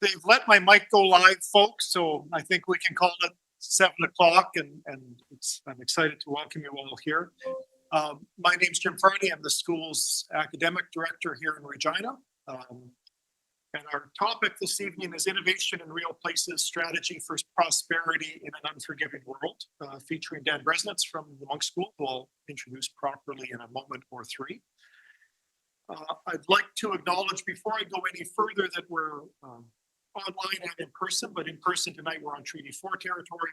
They've let my mic go live, folks, so I think we can call it 7 o'clock, and I'm excited to welcome you all here. My name's Jim Harvey. I'm the school's academic director here in Regina. And our topic this evening is Innovation in Real Places, Strategy for Prosperity in an Unforgiving World, featuring Dan Breznitz from the Munk School, who I'll introduce properly in a moment or three. I'd like to acknowledge before I go any further that we're online and in person, but in person tonight we're on Treaty 4 territory,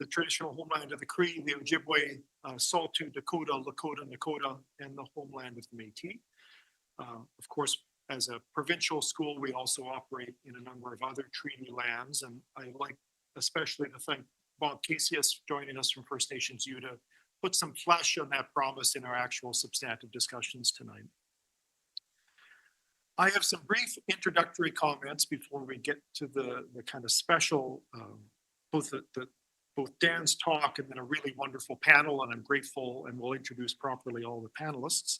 the traditional homeland of the Cree, the Ojibwe, Saulteaux, Dakota, Lakota, Nakota, and the homeland of the Métis. Of course, as a provincial school, we also operate in a number of other treaty lands, and I'd like especially to thank Bob Casius joining us from First Nations U to put some flesh on that promise in our actual substantive discussions tonight. I have some brief introductory comments before we get to the kind of special, both Dan's talk and then a really wonderful panel, and I'm grateful, and we'll introduce properly all the panelists.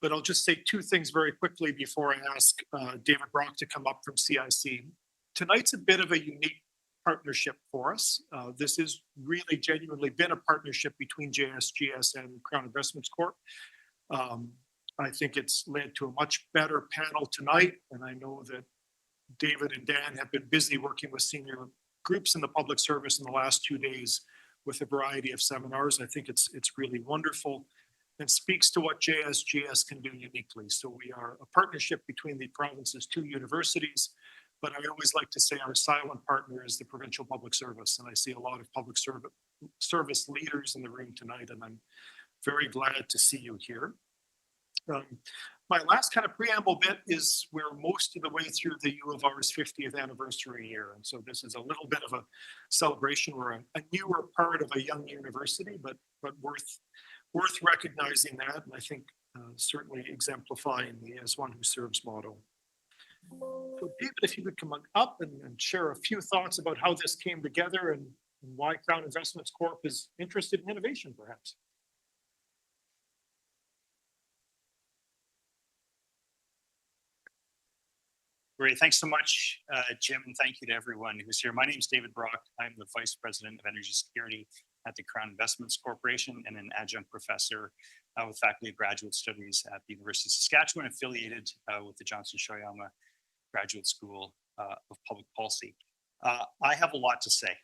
But I'll just say two things very quickly before I ask David Brock to come up from CIC. Tonight's a bit of a unique partnership for us. This has really genuinely been a partnership between JSGS and Crown Investments Corp. I think it's led to a much better panel tonight, and I know that David and Dan have been busy working with senior groups in the public service in the last 2 days with a variety of seminars. I think it's really wonderful and speaks to what JSGS can do uniquely. So we are a partnership between the province's two universities, but I always like to say our silent partner is the provincial public service, and I see a lot of public service leaders in the room tonight, and I'm very glad to see you here. My last kind of preamble bit is we're most of the way through the U of R's 50th anniversary year. And so this is a little bit of a celebration. We're a newer part of a young university, but worth recognizing that. And I think certainly exemplifying the as one who serves motto. So David, if you could come up and share a few thoughts about how this came together and why Crown Investments Corp is interested in innovation, perhaps. Great. Thanks so much, Jim, and thank you to everyone who's here. My name is David Brock. I'm the Vice President of Energy Security at the Crown Investments Corporation and an adjunct professor with Faculty of Graduate Studies at the University of Saskatchewan, affiliated with the Johnson Shoyama Graduate School of Public Policy. I have a lot to say.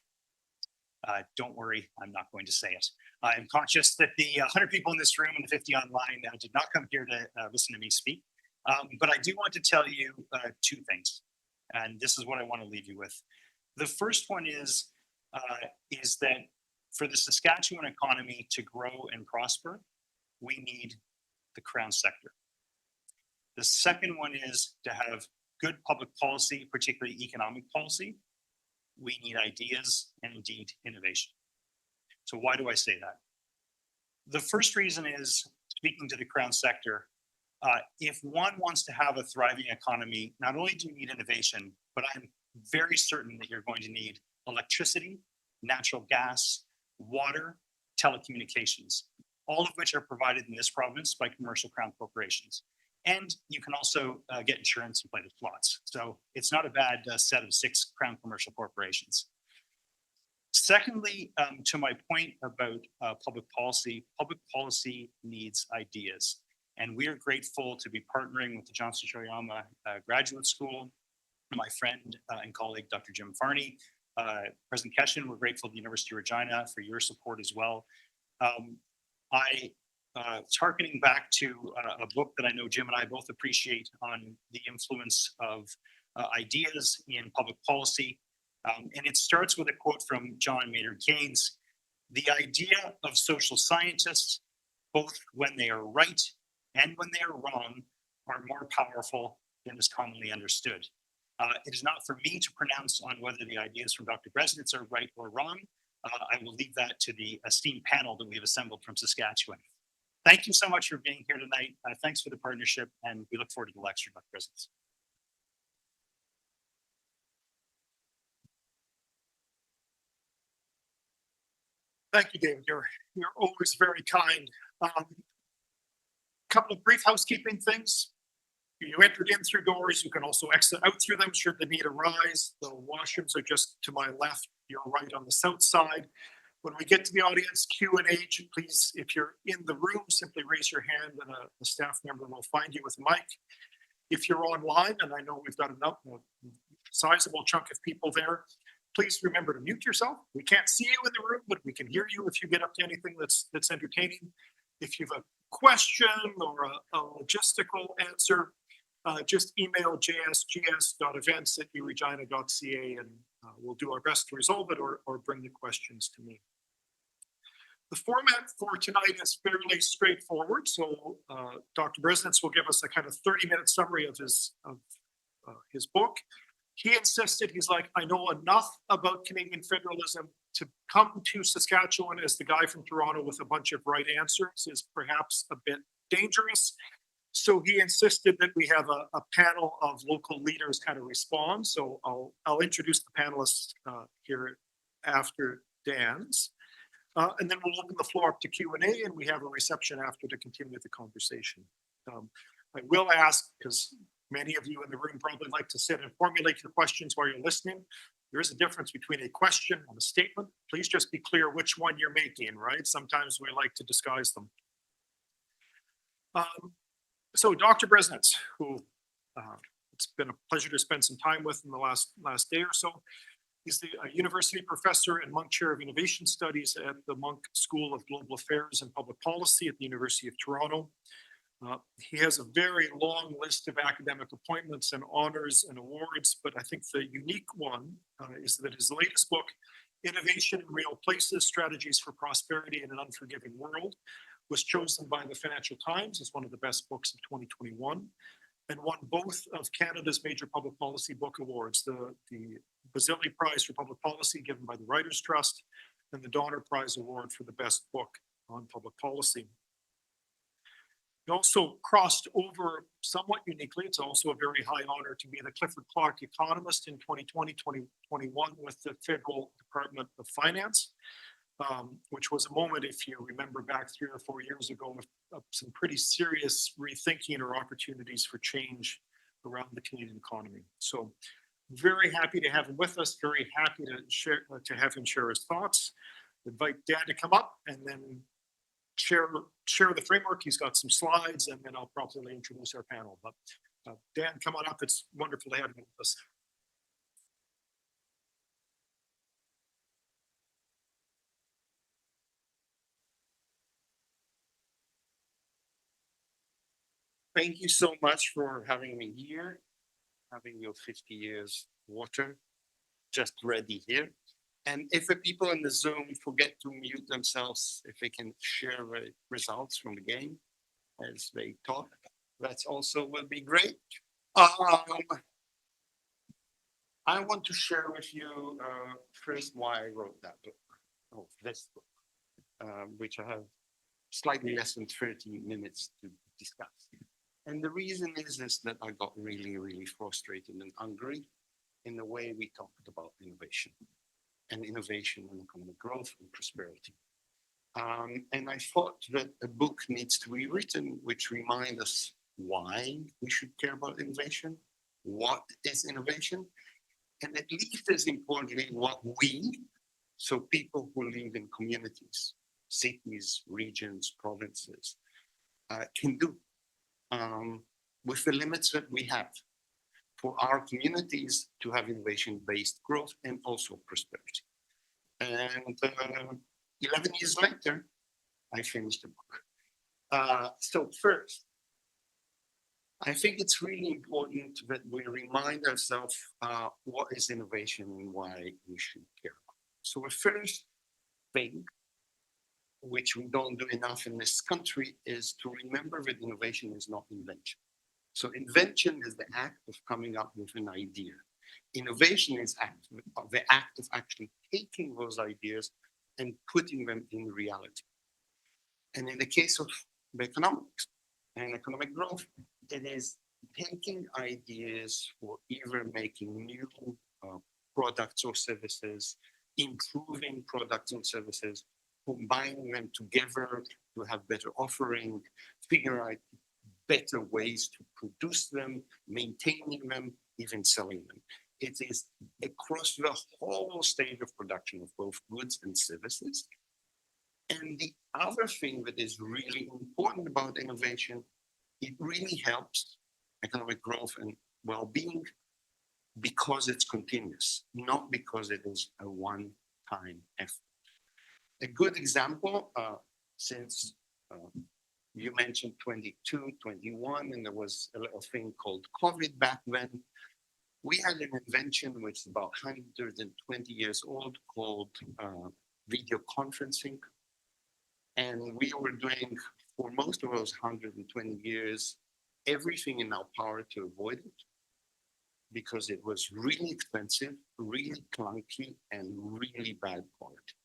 Don't worry, I'm not going to say it. I'm conscious that the 100 people in this room and the 50 online did not come here to listen to me speak. But I do want to tell you two things, and this is what I want to leave you with. The first one is that for the Saskatchewan economy to grow and prosper, we need the Crown sector. The second one is to have good public policy, particularly economic policy. We need ideas and indeed innovation. So why do I say that? The first reason is, speaking to the Crown sector, if one wants to have a thriving economy, not only do you need innovation, but I'm very certain that you're going to need electricity, natural gas, water, telecommunications, all of which are provided in this province by commercial Crown corporations. And you can also get insurance and play the slots. So it's not a bad set of 6 Crown commercial corporations. Secondly, to my point about public policy needs ideas. And we are grateful to be partnering with the Johnson Shoyama Graduate School, my friend and colleague, Dr. Jim Farney, President Keshen. We're grateful to the University of Regina for your support as well. It's harkening back to a book that I know Jim and I both appreciate on the influence of ideas in public policy. And it starts with a quote from John Maynard Keynes: "The idea of social scientists, both when they are right and when they are wrong, are more powerful than is commonly understood." It is not for me to pronounce on whether the ideas from Dr. Breznitz are right or wrong. I will leave that to the esteemed panel that we've assembled from Saskatchewan. Thank you so much for being here tonight. Thanks for the partnership, and we look forward to the lecture, Dr. Breznitz. Thank you, David. You're always very kind. Couple of brief housekeeping things. You entered in through doors. You can also exit out through them should the need arise. The washrooms are just to my left, your right on the south side. When we get to the audience Q&A, please, if you're in the room, simply raise your hand and a staff member will find you with a mic. If you're online, and I know we've got a sizable chunk of people there, please remember to mute yourself. We can't see you in the room, but we can hear you if you get up to anything that's entertaining. If you have a question or a logistical answer, just email jsgs.events@uregina.ca and we'll do our best to resolve it or bring the questions to me. The format for tonight is fairly straightforward. So Dr. Breznitz will give us a kind of 30-minute summary of his book. He insisted, he's like, I know enough about Canadian federalism to come to Saskatchewan as the guy from Toronto with a bunch of right answers is perhaps a bit dangerous. So he insisted that we have a panel of local leaders kind of respond. So I'll introduce the panelists here after Dan's. And then we'll open the floor up to Q&A and we have a reception after to continue the conversation. I will ask, because many of you in the room probably like to sit and formulate your questions while you're listening. There is a difference between a question and a statement. Please just be clear which one you're making, right? Sometimes we like to disguise them. So Dr. Breznitz, who it's been a pleasure to spend some time with in the last day or so. He's the university professor and Munk Chair of Innovation Studies at the Munk School of Global Affairs and Public Policy at the University of Toronto. He has a very long list of academic appointments and honors and awards, but I think the unique one is that his latest book, Innovation in Real Places, Strategies for Prosperity in an Unforgiving World, was chosen by the Financial Times as one of the best books of 2021 and won both of Canada's major public policy book awards, the Basile Prize for Public Policy given by the Writers' Trust and the Donner Prize Award for the best book on public policy. He also crossed over somewhat uniquely. It's also a very high honor to be the Clifford Clark Economist in 2020-2021 with the Federal Department of Finance, which was a moment, if you remember back 3 or 4 years ago, of some pretty serious rethinking or opportunities for change around the Canadian economy. So very happy to have him with us, very happy to have him share his thoughts. Invite Dan to come up and then share the framework. He's got some slides and then I'll properly introduce our panel. But Dan, come on up. It's wonderful to have you with us. Thank you so much for having me here, having your 50 years water just ready here. And if the people in the Zoom forget to mute themselves, if they can share the results from the game as they talk, that's also will be great. I want to share with you first why I wrote that book, this book, which I have slightly less than 30 minutes to discuss. And the reason is that I got really, really frustrated and angry in the way we talked about innovation and economic growth and prosperity. And I thought that a book needs to be written which reminds us why we should care about innovation, what is innovation, and at least as importantly, what we, so people who live in communities, cities, regions, provinces, can do with the limits that we have for our communities to have innovation-based growth and also prosperity. And 11 years later, I finished the book. So first, I think it's really important that we remind ourselves what is innovation and why we should care about it. So the first thing, which we don't do enough in this country, is to remember that innovation is not invention. So invention is the act of coming up with an idea. Innovation is the act of actually taking those ideas and putting them in reality. And in the case of the economics and economic growth, it is taking ideas for either making new products or services, improving products and services, combining them together to have better offering, figure out better ways to produce them, maintaining them, even selling them. It is across the whole stage of production of both goods and services. And the other thing that is really important about innovation, it really helps economic growth and well-being because it's continuous, not because it is a one-time effort. A good example, since you mentioned 22, 21, and there was a little thing called COVID back then. We had an invention which is about 120 years old called video conferencing. And we were doing, for most of those 120 years, everything in our power to avoid it because it was really expensive, really clunky, and really bad quality.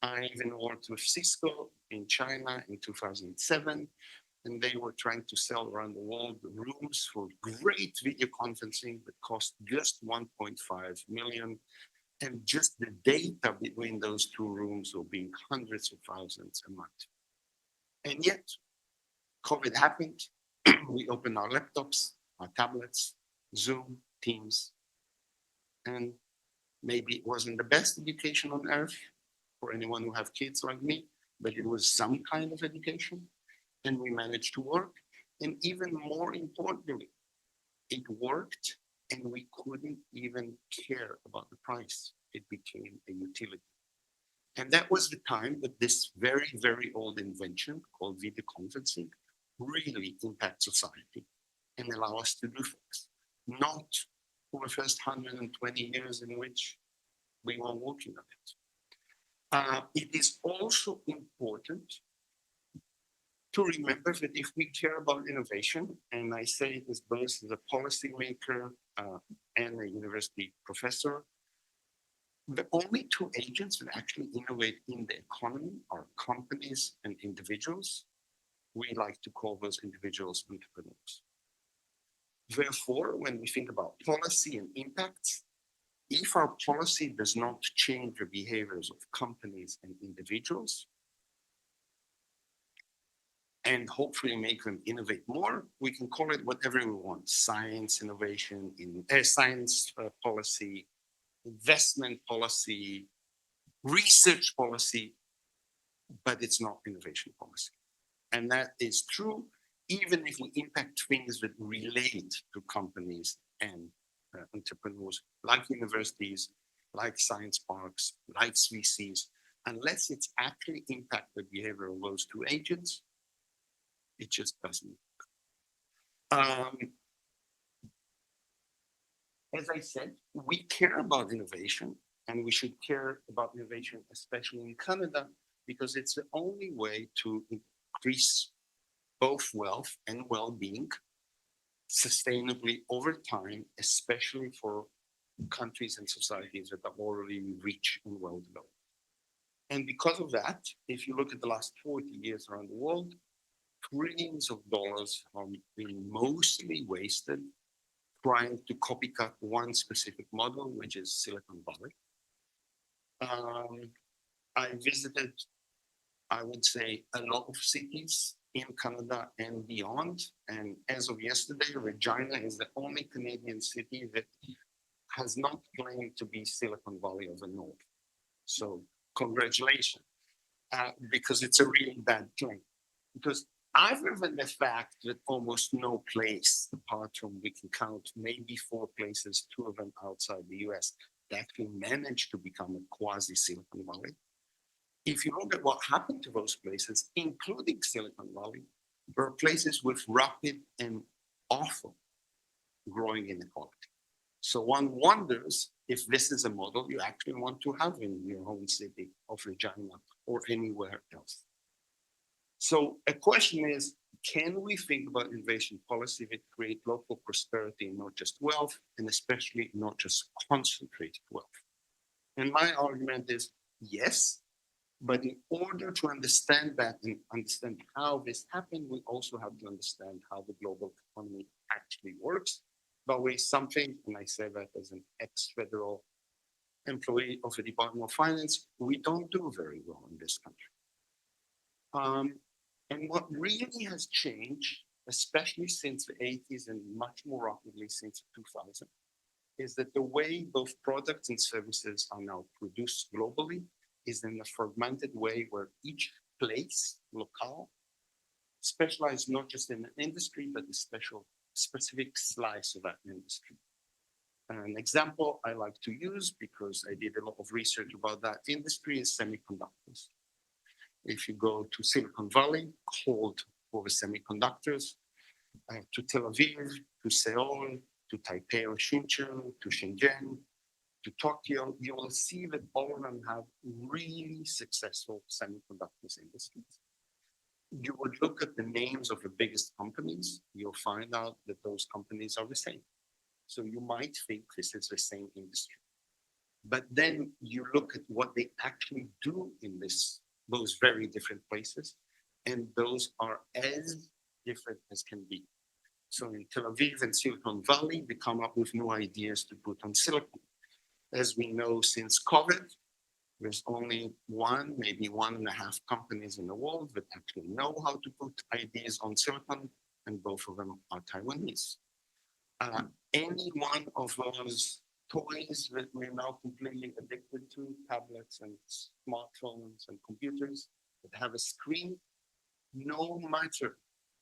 I even worked with Cisco in China in 2007, and they were trying to sell around the world rooms for great video conferencing that cost just 1.5 million. And just the data between those two rooms will be hundreds of thousands a month. And yet, COVID happened. We opened our laptops, our tablets, Zoom, Teams, and maybe it wasn't the best education on earth for anyone who have kids like me, but it was some kind of education, and we managed to work. And even more importantly, it worked, and we couldn't even care about the price. It became a utility. And that was the time that this very, very old invention called video conferencing really impacts society and allow us to do things. Not for the first 120 years in which we were working on it. It is also important to remember that if we care about innovation, and I say this both as a policymaker and a university professor, the only two agents that actually innovate in the economy are companies and individuals. We like to call those individuals entrepreneurs. Therefore, when we think about policy and impacts, if our policy does not change the behaviors of companies and individuals, and hopefully make them innovate more, we can call it whatever we want: science innovation, science policy, investment policy, research policy, but it's not innovation policy. And that is true even if we impact things that relate to companies and entrepreneurs, like universities, like science parks, like VCs. Unless it's actually impact the behavior of those two agents, it just doesn't work. As I said, we care about innovation, and we should care about innovation, especially in Canada, because it's the only way to increase both wealth and well-being sustainably over time, especially for countries and societies that are already rich and well-developed. And because of that, if you look at the last 40 years around the world, trillions of dollars are being mostly wasted trying to copycat one specific model, which is Silicon Valley. I visited, I would say, a lot of cities in Canada and beyond. And as of yesterday, Regina is the only Canadian city that has not claimed to be Silicon Valley of the North. So congratulations, because it's a really bad claim. Because other than the fact that almost no place, apart from we can count maybe 4 places, 2 of them outside the US, that actually managed to become a quasi-Silicon Valley. If you look at what happened to those places, including Silicon Valley, there are places with rapid and awful growing inequality. So one wonders if this is a model you actually want to have in your home city of Regina or anywhere else. So a question is, can we think about innovation policy that create local prosperity, not just wealth, and especially not just concentrated wealth? And my argument is yes, but in order to understand that and understand how this happened, we also have to understand how the global economy actually works. By the way, something, and I say that as an ex-federal employee of the Department of Finance, we don't do very well in this country. And what really has changed especially since the 80s and much more rapidly since 2000, is that the way both products and services are now produced globally is in a fragmented way where each place, locale, specialized not just in an industry, but a specific slice of that industry. An example I like to use, because I did a lot of research about that industry, is semiconductors. If you go to Silicon Valley, called for the semiconductors, to Tel Aviv, to Seoul, to Taipei or Shenzhen, to Shenzhen, to Tokyo, you will see that all of them have really successful semiconductors industries. You would look at the names of the biggest companies, you'll find out that those companies are the same. So you might think this is the same industry. But then you look at what they actually do in those very different places, and those are as different as can be. So in Tel Aviv and Silicon Valley, they come up with new ideas to put on silicon. As we know, since COVID, there's only one, maybe 1.5 companies in the world that actually know how to put ideas on silicon, and both of them are Taiwanese. Any one of those toys that we're now completely addicted to, tablets and smartphones and computers that have a screen, no matter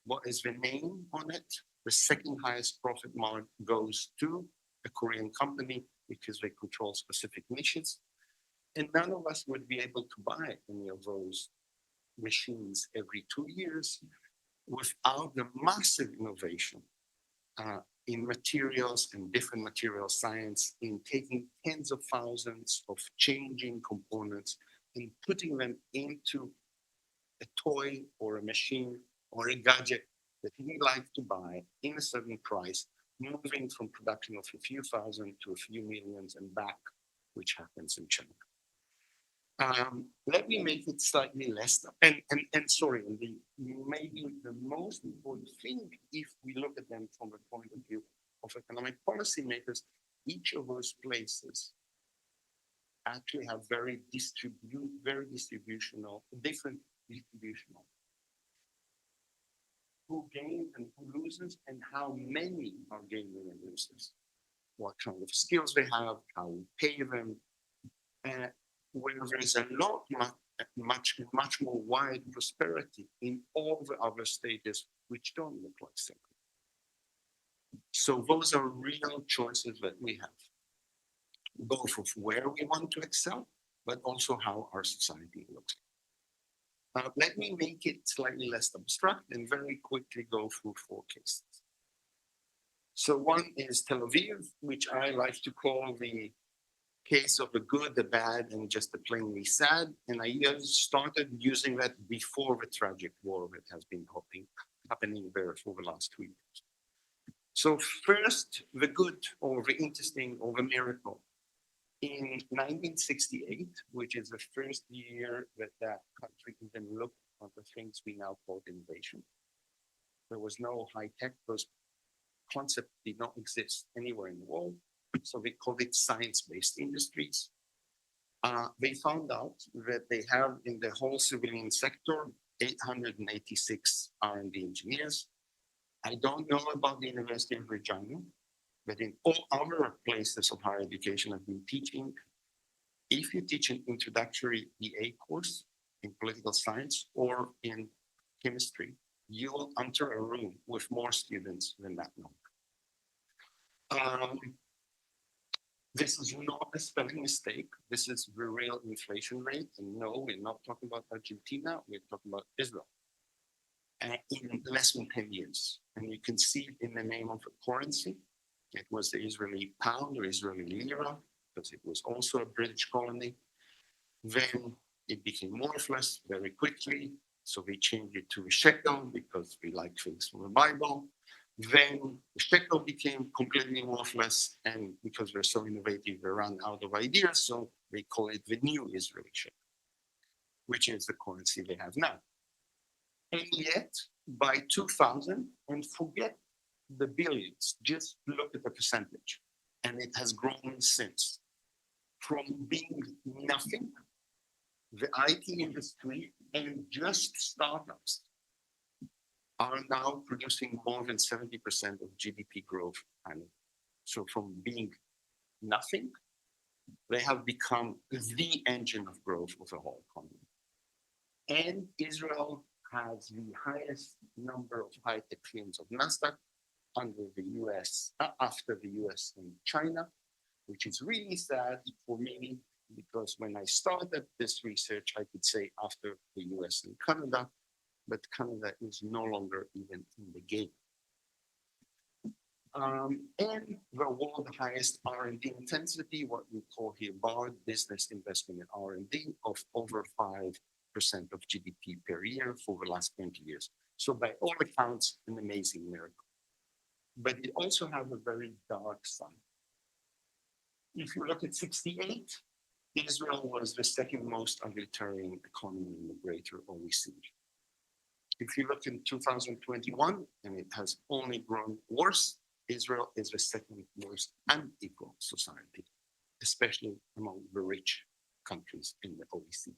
what is the name on it, the second highest profit margin goes to a Korean company because they control specific niches. And none of us would be able to buy any of those machines every 2 years without the massive innovation in materials and different material science, in taking tens of thousands of changing components and putting them into a toy or a machine or a gadget that we like to buy in a certain price, moving from production of a few thousand to a few millions and back, which happens in China. Let me make it slightly less, and sorry, maybe the most important thing, if we look at them from the point of view of economic policymakers, each of those places actually have very different distributional. Who gains and who loses, and how many are gaining and losers. What kind of skills they have, how we pay them, where there's a lot, much more wide prosperity in all the other stages, which don't look like Singapore. So those are real choices that we have, both of where we want to excel, but also how our society looks. Let me make it slightly less abstract and very quickly go through 4 cases. So one is Tel Aviv, which I like to call the case of the good, the bad, and just the plainly sad. And I started using that before the tragic war that has been happening there for the last 2 years. So first, the good or the interesting or the miracle. In 1968, which is the first year that that country even looked at the things we now call innovation, there was no high tech. Those concepts did not exist anywhere in the world. So they called it science-based industries. They found out that they have in the whole civilian sector 886 R&D engineers. I don't know about the University of Regina, but in all other places of higher education I've been teaching, if you teach an introductory BA course in political science or in chemistry, you will enter a room with more students than that number. This is not a spelling mistake. This is the real inflation rate. And no, we're not talking about Argentina. We're talking about Israel. In less than 10 years. And you can see it in the name of a currency. It was the Israeli pound or Israeli lira, because it was also a British colony. Then it became worthless very quickly. So we changed it to a shekel because we like things from the Bible. Then the shekel became completely worthless. And because we're so innovative, we ran out of ideas. So they call it the new Israeli shekel, which is the currency they have now. And yet, by 2000, and forget the billions, just look at the percentage. And it has grown since. From being nothing, the IT industry and just startups are now producing more than 70% of GDP growth annually. So from being nothing, they have become the engine of growth of the whole economy. And Israel has the highest number of high-tech firms of NASDAQ under the US, after the US and China, which is really sad for me, because when I started this research, I could say after the US and Canada, but Canada is no longer even in the game. And the world highest R&D intensity, what we call here BARD, business investment in R&D, of over 5% of GDP per year for the last 20 years. So by all accounts, an amazing miracle. But it also has a very dark side. If you look at 68, Israel was the second most egalitarian economy in the greater OECD. If you look in 2021, and it has only grown worse, Israel is the second most unequal society, especially among the rich countries in the OECD.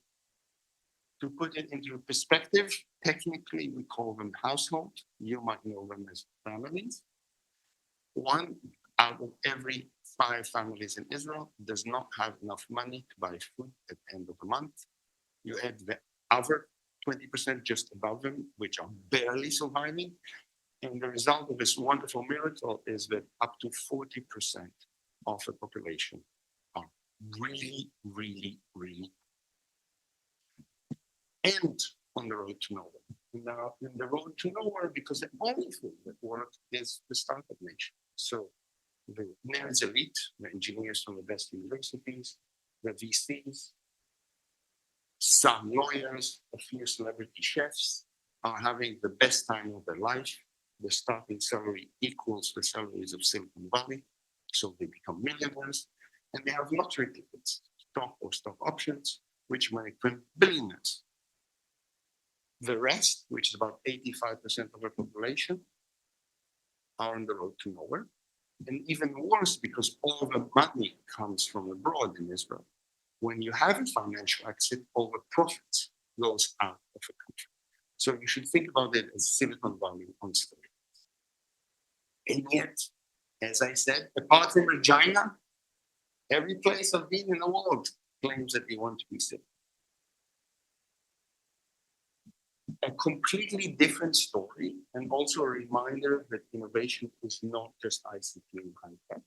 To put it into perspective, technically we call them households. You might know them as families. 1 out of every 5 families in Israel does not have enough money to buy food at the end of the month. You add the other 20% just above them, which are barely surviving. And the result of this wonderful miracle is that up to 40% of the population are really, really, really and on the road to nowhere. Now, in the road to nowhere, because the only thing that works is the startup nation. So the nerds elite, the engineers from the best universities, the VCs, some lawyers, a few celebrity chefs are having the best time of their life. The starting salary equals the salaries of Silicon Valley, so they become millionaires, and they have lottery tickets, stock or stock options, which make them billionaires. The rest, which is about 85% of the population, are on the road to nowhere. And even worse, because all the money comes from abroad in Israel. When you have a financial exit, all the profits goes out of the country. So you should think about it as Silicon Valley on steroids. And yet, as I said, apart from Regina, every place I've been in the world claims that they want to be safe. A completely different story, and also a reminder that innovation is not just ICT and high tech.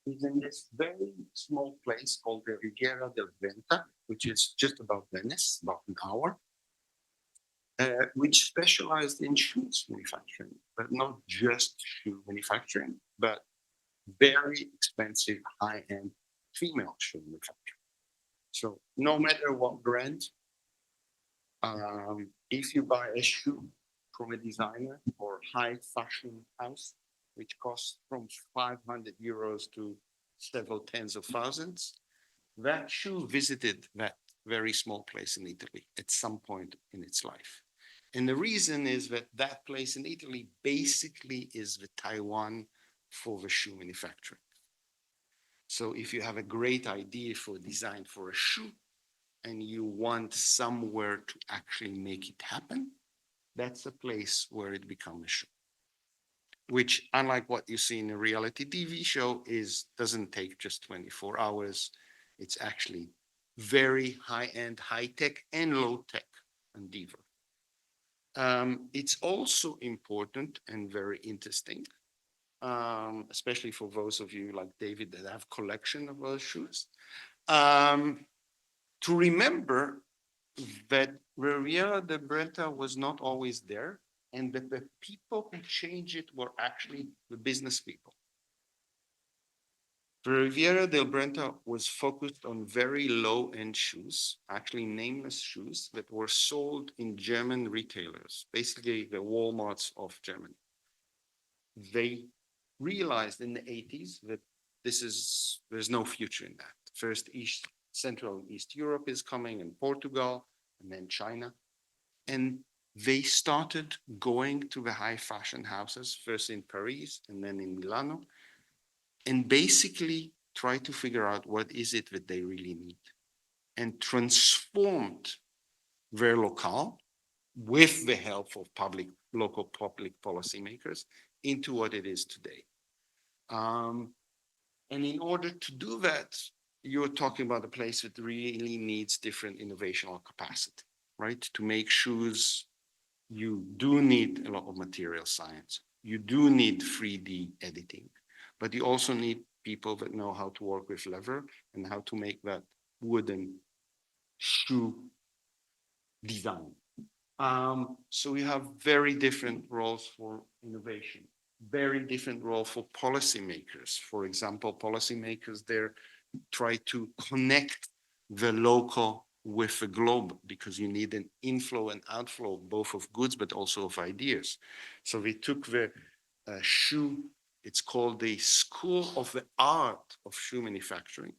Is in this very small place called the Riviera del Venta, which is just above Venice, about an hour, which specialized in shoes manufacturing, but not just shoe manufacturing, but very expensive, high-end female shoe manufacturing. So no matter what brand, if you buy a shoe from a designer or high fashion house, which costs from 500 euros to several tens of thousands, that shoe visited that very small place in Italy at some point in its life. And the reason is that that place in Italy basically is the Taiwan for the shoe manufacturing. So if you have a great idea for design for a shoe and you want somewhere to actually make it happen, that's a place where it becomes a shoe. Which, unlike what you see in a reality TV show, doesn't take just 24 hours. It's actually very high-end, high-tech and low-tech endeavor. It's also important and very interesting, especially for those of you like David that have collection of those shoes, to remember that Riviera del Brenta was not always there, and that the people who changed it were actually the business people. The Riviera del Brenta was focused on very low-end shoes, actually nameless shoes that were sold in German retailers, basically the Walmarts of Germany. They realized in the 80s that there's no future in that. First, Central and East Europe is coming, and Portugal, and then China. And they started going to the high fashion houses, first in Paris and then in Milano, and basically try to figure out what is it that they really need, and transformed their locale with the help of public local public policymakers into what it is today. And in order to do that, you're talking about a place that really needs different innovational capacity, right? To make shoes, you do need a lot of material science. You do need 3D editing, but you also need people that know how to work with leather and how to make that wooden shoe design. So we have very different roles for innovation, very different role for policymakers. For example, policymakers there try to connect the local with the globe because you need an inflow and outflow both of goods but also of ideas. So we took the shoe, it's called the School of the Art of Shoe Manufacturing,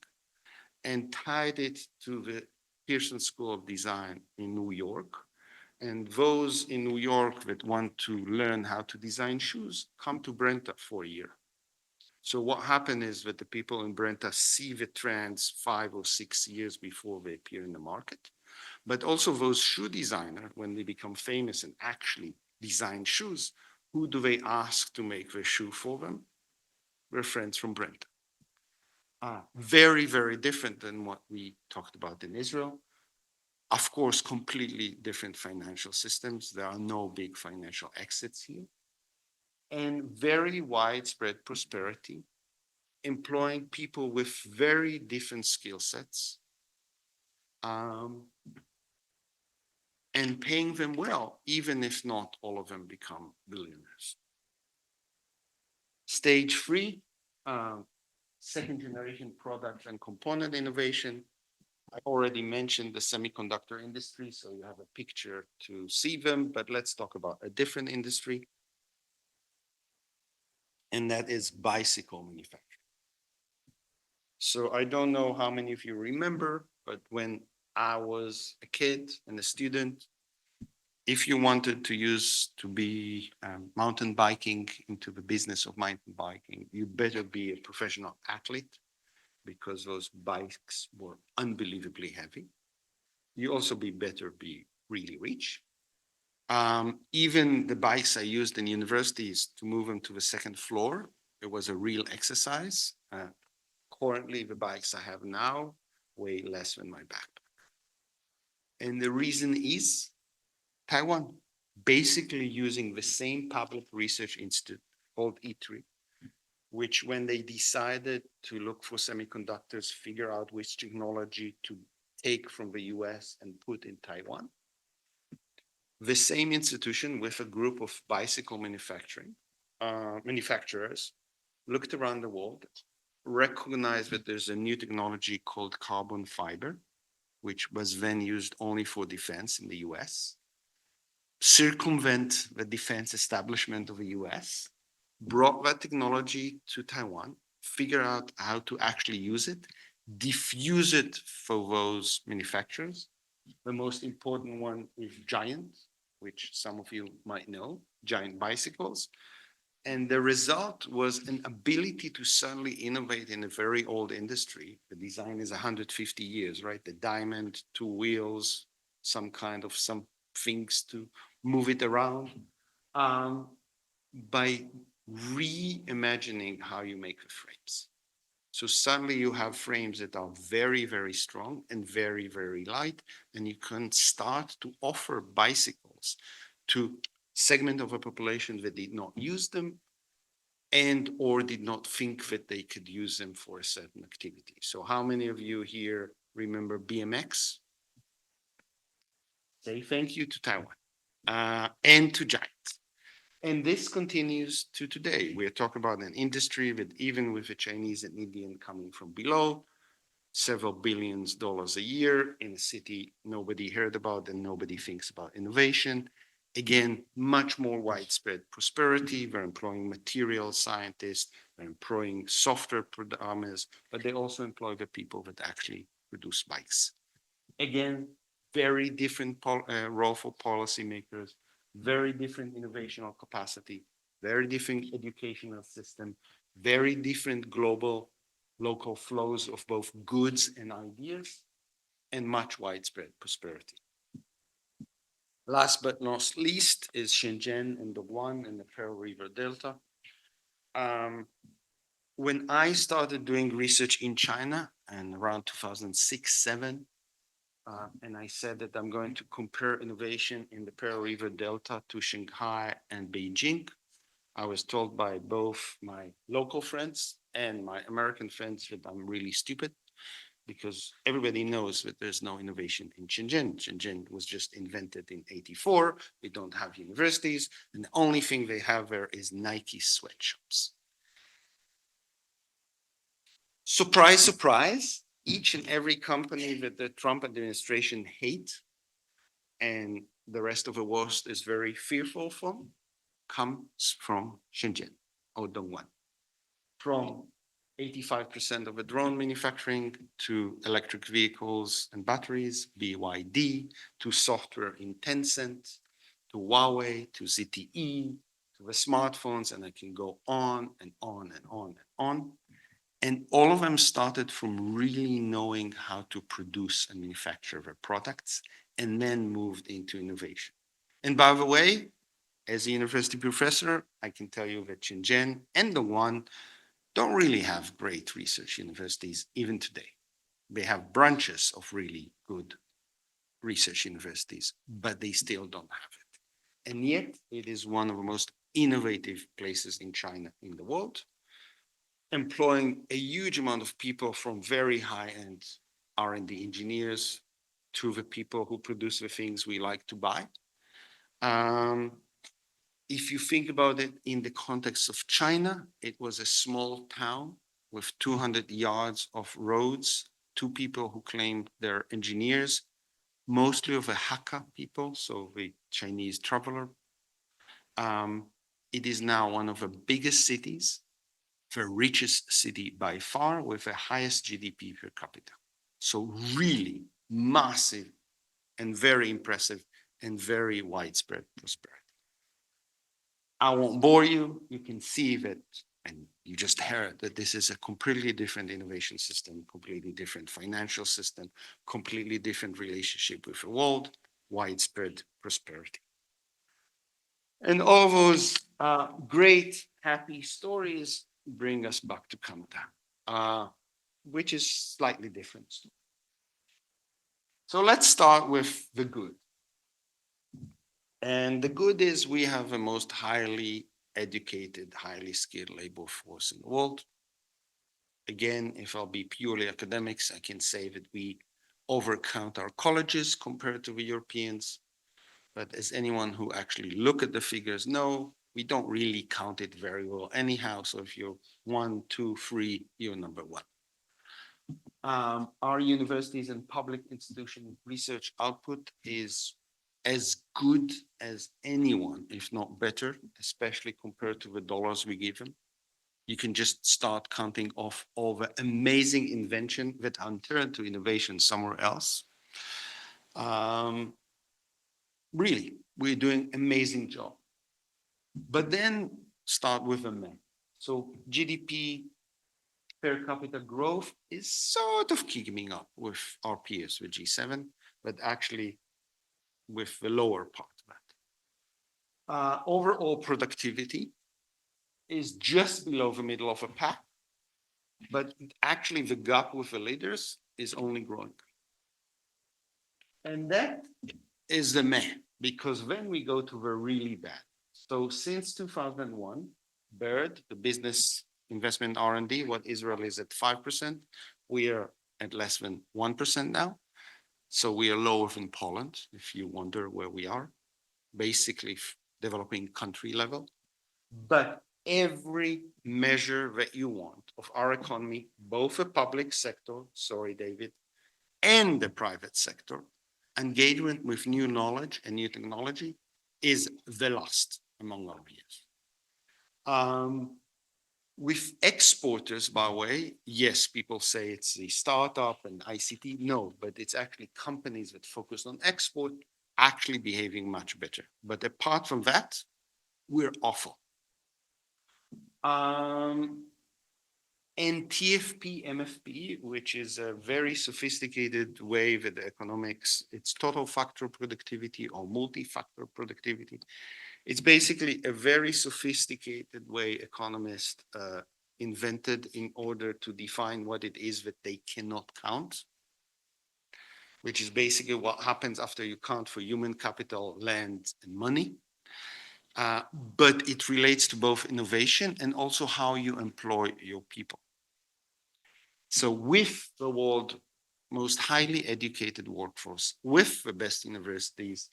and tied it to the Pearson School of Design in New York. And those in New York that want to learn how to design shoes come to Brenta for a year. So what happened is that the people in Brenta see the trends 5 or 6 years before they appear in the market. But also those shoe designers, when they become famous and actually design shoes, who do they ask to make their shoe for them? Their friends from Brenta. Very, very different than what we talked about in Israel. Of course, completely different financial systems. There are no big financial exits here. And very widespread prosperity, employing people with very different skill sets, and paying them well, even if not all of them become billionaires. Stage 3, second generation product and component innovation. I already mentioned the semiconductor industry, so you have a picture to see them, but let's talk about a different industry. And that is bicycle manufacturing. So I don't know how many of you remember, but when I was a kid and a student, if you wanted to be mountain biking into the business of mountain biking, you better be a professional athlete because those bikes were unbelievably heavy. You also better be really rich. Even the bikes I used in universities to move them to the second floor, it was a real exercise. Currently, the bikes I have now weigh less than my backpack. And the reason is Taiwan, basically using the same public research institute called E3, which when they decided to look for semiconductors, figure out which technology to take from the US and put in Taiwan. The same institution with a group of bicycle manufacturers looked around the world, recognized that there's a new technology called carbon fiber, which was then used only for defense in the US, circumvent the defense establishment of the US, brought that technology to Taiwan, figure out how to actually use it, diffuse it for those manufacturers. The most important one is Giant, which some of you might know, Giant bicycles. And the result was an ability to suddenly innovate in a very old industry. The design is 150 years, right? The diamond, 2 wheels, some things to move it around. By reimagining how you make the frames. So suddenly you have frames that are very, very strong and very, very light, and you can start to offer bicycles to segment of a population that did not use them and or did not think that they could use them for a certain activity. So how many of you here remember BMX? Say thank you to Taiwan and to Giant. And this continues to today. We're talking about an industry that even with the Chinese and Indian coming from below, several billions dollars a year in a city nobody heard about and nobody thinks about innovation. Again, much more widespread prosperity. They're employing material scientists, they're employing software programmers, but they also employ the people that actually produce bikes. Again, very different role for policymakers, very different innovational capacity, very different educational system, very different global, local flows of both goods and ideas, and much widespread prosperity. Last but not least is Shenzhen and the one in the Pearl River Delta. When I started doing research in China and around 2006-07, and I said that I'm going to compare innovation in the Pearl River Delta to Shanghai and Beijing, I was told by both my local friends and my American friends that I'm really stupid because everybody knows that there's no innovation in Shenzhen. Shenzhen was just invented in '84. We don't have universities. And the only thing they have there is Nike sweatshops. Surprise, surprise, each and every company that the Trump administration hates and the rest of the world is very fearful from comes from Shenzhen or Dongguan. From 85% of the drone manufacturing to electric vehicles and batteries, BYD, to software in Tencent, to Huawei, to ZTE, to the smartphones, and I can go on and on and on and on. And all of them started from really knowing how to produce and manufacture their products and then moved into innovation. And by the way, as a university professor, I can tell you that Shenzhen and the one don't really have great research universities even today. They have branches of really good research universities, but they still don't have it. And yet it is one of the most innovative places in China in the world, employing a huge amount of people from very high-end R&D engineers to the people who produce the things we like to buy. If you think about it in the context of China, it was a small town with 200 yards of roads, two people who claimed they're engineers, mostly of the Hakka people, so the Chinese traveler. It is now one of the biggest cities, the richest city by far, with the highest GDP per capita. So really massive and very impressive and very widespread prosperity. I won't bore you. You can see that, and you just heard that this is a completely different innovation system, completely different financial system, completely different relationship with the world, widespread prosperity. And all those great, happy stories bring us back to Canada, which is slightly different. So let's start with the good. And the good is we have the most highly educated, highly skilled labor force in the world. Again, if I'll be purely academics, I can say that we overcount our colleges compared to the Europeans. But as anyone who actually look at the figures know, we don't really count it very well anyhow. So if you're 1, 2, 3, you're number one. Our universities and public institution research output is as good as anyone, if not better, especially compared to the dollars we give them. You can just start counting off all the amazing invention that turned to innovation somewhere else. Really, we're doing amazing job. But then start with a math. So GDP per capita growth is sort of keeping up with our peers, with G7, but actually with the lower part of that. Overall productivity is just below the middle of a pack, but actually the gap with the leaders is only growing. And that is the meh, because then we go to the really bad. So since 2001, BERD, the business investment R&D, what Israel is at 5%, we are at less than 1% now. So we are lower than Poland, if you wonder where we are, basically developing country level. But every measure that you want of our economy, both the public sector, sorry, David, and the private sector, engagement with new knowledge and new technology is the last among our peers. With exporters, by the way, yes, people say it's the startup and ICT. No, but it's actually companies that focus on export actually behaving much better. But apart from that, we're awful. and TFP, MFP, which is a very sophisticated way with the economics. It's total factor productivity or multi-factor productivity. It's basically a very sophisticated way economists invented in order to define what it is that they cannot count, which is basically what happens after you count for human capital, land, and money. But it relates to both innovation and also how you employ your people. So with the world's most highly educated workforce, with the best universities,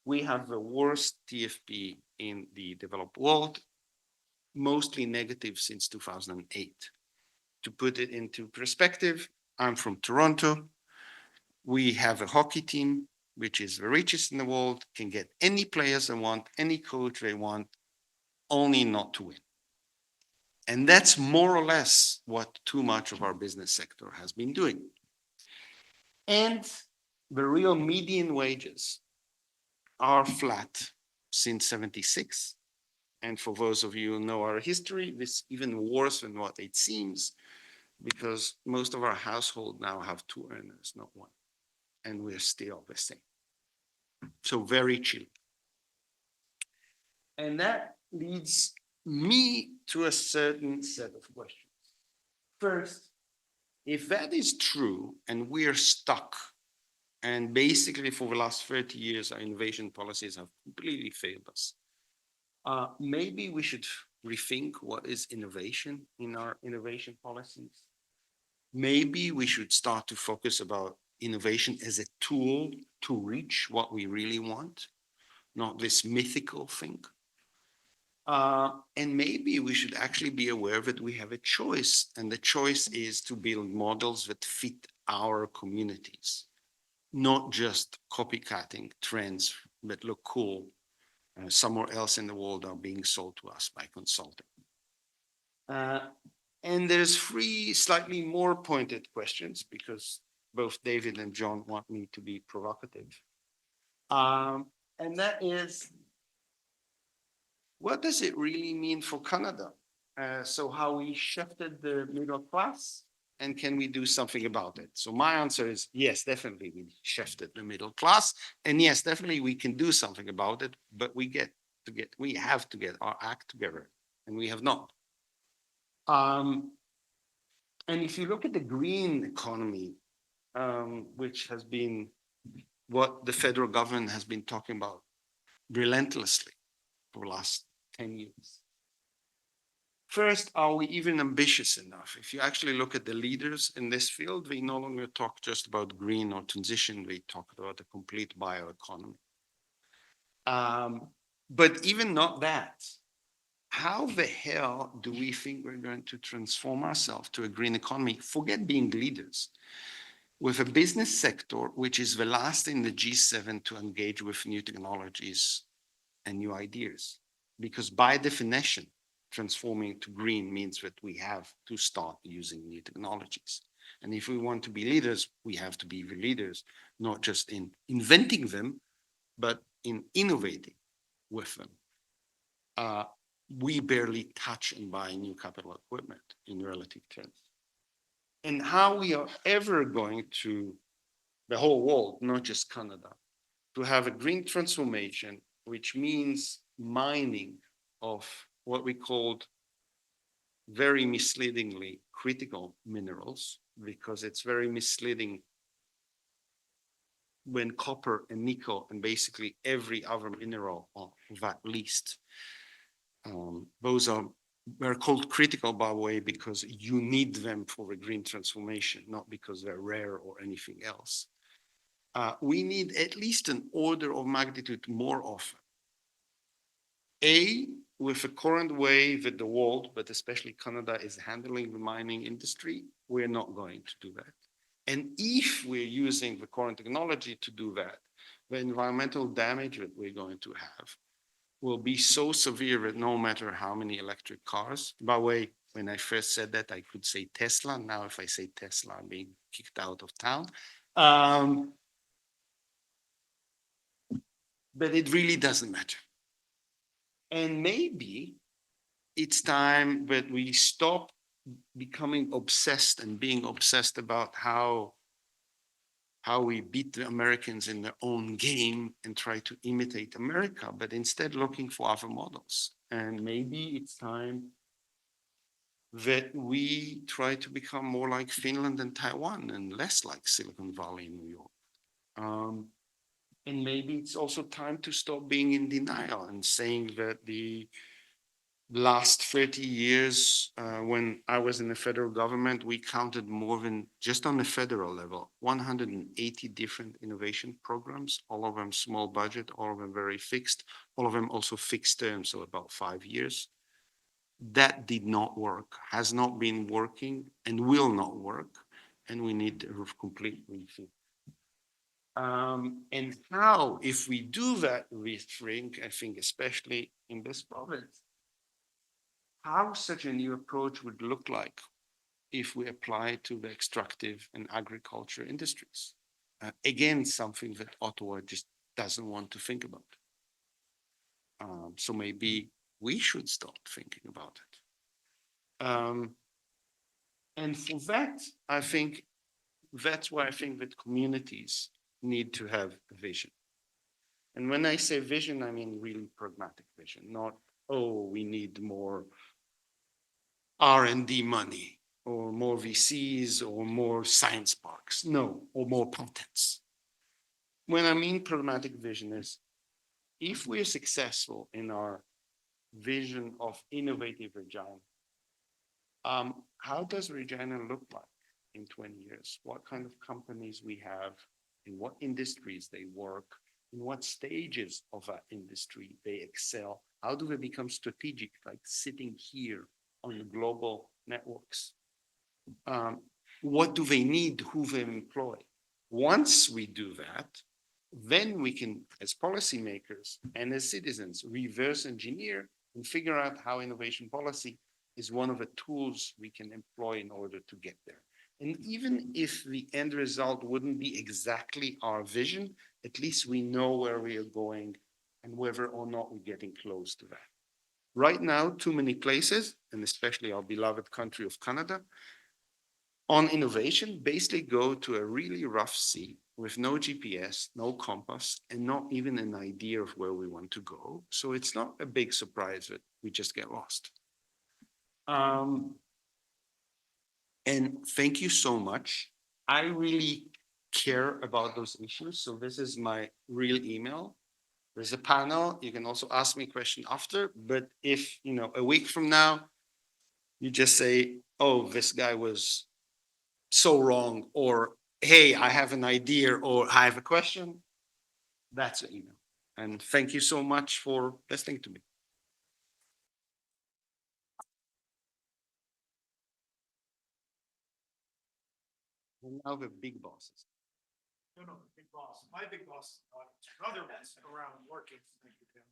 we have the worst TFP in the developed world, mostly negative since 2008. To put it into perspective, I'm from Toronto. We have a hockey team, which is the richest in the world, can get any players they want, any coach they want, only not to win. And that's more or less what too much of our business sector has been doing. And the real median wages are flat since 76. And for those of you who know our history, this is even worse than what it seems, because most of our households now have two earners, not one. And we're still the same. So very cheap. And that leads me to a certain set of questions. First, if that is true and we're stuck, and basically for the last 30 years, our innovation policies have completely failed us, maybe we should rethink what is innovation in our innovation policies. Maybe we should start to focus about innovation as a tool to reach what we really want, not this mythical thing. And maybe we should actually be aware that we have a choice, and the choice is to build models that fit our communities, not just copycatting trends that look cool somewhere else in the world are being sold to us by consulting. And there's three slightly more pointed questions because both David and John want me to be provocative. And that is, what does it really mean for Canada? So how we shifted the middle class, and can we do something about it? So my answer is yes, definitely we shifted the middle class, and yes, definitely we can do something about it, but we have to get our act together, and we have not. And if you look at the green economy, which has been what the federal government has been talking about relentlessly for the last 10 years. First, are we even ambitious enough? If you actually look at the leaders in this field, we no longer talk just about green or transition, we talk about a complete bioeconomy. But even not that, how the hell do we think we're going to transform ourselves to a green economy? Forget being leaders. With a business sector, which is the last in the G7 to engage with new technologies and new ideas. Because by definition, transforming to green means that we have to start using new technologies. And if we want to be leaders, we have to be the leaders, not just in inventing them, but in innovating with them. We barely touch and buy new capital equipment in relative terms. And how we are ever going to, the whole world, not just Canada, to have a green transformation, which means mining of what we called very misleadingly critical minerals, because it's very misleading when copper and nickel and basically every other mineral of that list, those are, they're called critical, by the way, because you need them for the green transformation, not because they're rare or anything else. We need at least an order of magnitude more often. With the current way that the world, but especially Canada, is handling the mining industry, we're not going to do that. And if we're using the current technology to do that, the environmental damage that we're going to have will be so severe that no matter how many electric cars, by the way, when I first said that, I could say Tesla. Now, if I say Tesla, I'm being kicked out of town. But it really doesn't matter. And maybe it's time that we stop becoming obsessed and being obsessed about how we beat the Americans in their own game and try to imitate America, but instead looking for other models. And maybe it's time that we try to become more like Finland and Taiwan and less like Silicon Valley and New York. And maybe it's also time to stop being in denial and saying that the last 30 years, when I was in the federal government, we counted more than, just on the federal level, 180 different innovation programs, all of them small budget, all of them very fixed, all of them also fixed term, so about 5 years. That did not work, has not been working, and will not work, and we need a complete rethink. And how, if we do that rethink, I think especially in this province, how such a new approach would look like if we apply it to the extractive and agriculture industries. Again, something that Ottawa just doesn't want to think about. So maybe we should start thinking about it. And for that, I think that's why I think that communities need to have a vision. And when I say vision, I mean really pragmatic vision, not, oh, we need more R&D money or more VCs or more science parks. No, or more patents. When I mean pragmatic vision is, if we're successful in our vision of innovative Regina, how does Regina look like in 20 years? What kind of companies we have, in what industries they work, in what stages of that industry they excel? How do they become strategic, like sitting here on the global networks? What do they need? Who they employ? Once we do that, then we can, as policymakers and as citizens, reverse engineer and figure out how innovation policy is one of the tools we can employ in order to get there. And even if the end result wouldn't be exactly our vision, at least we know where we are going and whether or not we're getting close to that. Right now, too many places, and especially our beloved country of Canada, on innovation basically go to a really rough sea with no GPS, no compass, and not even an idea of where we want to go. So it's not a big surprise that we just get lost. And thank you so much. I really care about those issues. So this is my real email. There's a panel. You can also ask me a question after, but if, a week from now, you just say, oh, this guy was so wrong, or, hey, I have an idea, or I have a question, that's the email. And thank you so much for listening to me. And now the big bosses. No, the big boss. My big boss, other ones around working. Thank you, Tim.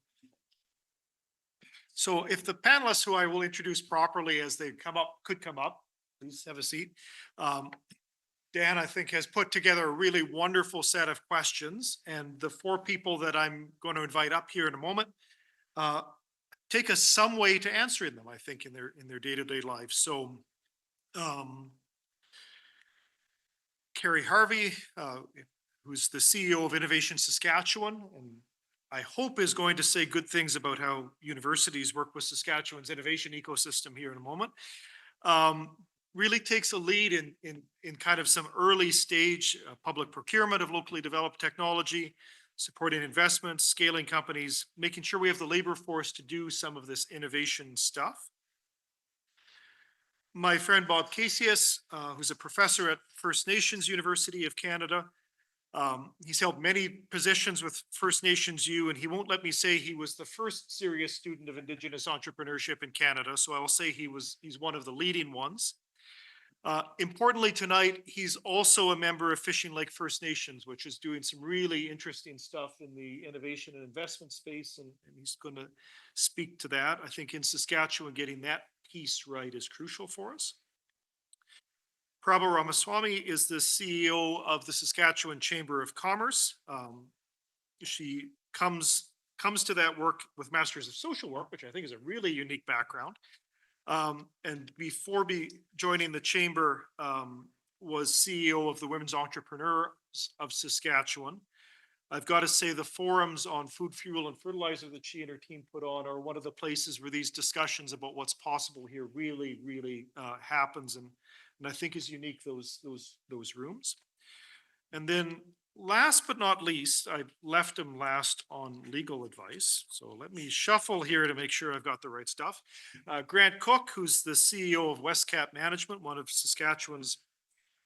So if the panelists, who I will introduce properly as they could come up, please have a seat. Dan, I think, has put together a really wonderful set of questions, and the 4 people that I'm going to invite up here in a moment take us some way to answering them, I think, in their day-to-day life. So Kari Harvey, who's the CEO of Innovation Saskatchewan, and I hope is going to say good things about how universities work with Saskatchewan's innovation ecosystem here in a moment. Really takes a lead in kind of some early stage public procurement of locally developed technology, supporting investments, scaling companies, making sure we have the labor force to do some of this innovation stuff. My friend Bob Casius, who's a professor at First Nations University of Canada. He's held many positions with First Nations U, and he won't let me say he was the first serious student of Indigenous entrepreneurship in Canada, so I will say he's one of the leading ones. Importantly tonight, he's also a member of Fishing Lake First Nations, which is doing some really interesting stuff in the innovation and investment space, and he's going to speak to that. I think in Saskatchewan, getting that piece right is crucial for us. Prabha Ramaswamy is the CEO of the Saskatchewan Chamber of Commerce. She comes to that work with Masters of Social Work, which I think is a really unique background. And before joining the chamber, was CEO of the Women's Entrepreneurs of Saskatchewan. I've got to say the forums on food, fuel, and fertilizer that she and her team put on are one of the places where these discussions about what's possible here really happens, and I think is unique, those rooms. And then last but not least, I left him last on legal advice. So let me shuffle here to make sure I've got the right stuff. Grant Cook, who's the CEO of Westcap Management, one of Saskatchewan's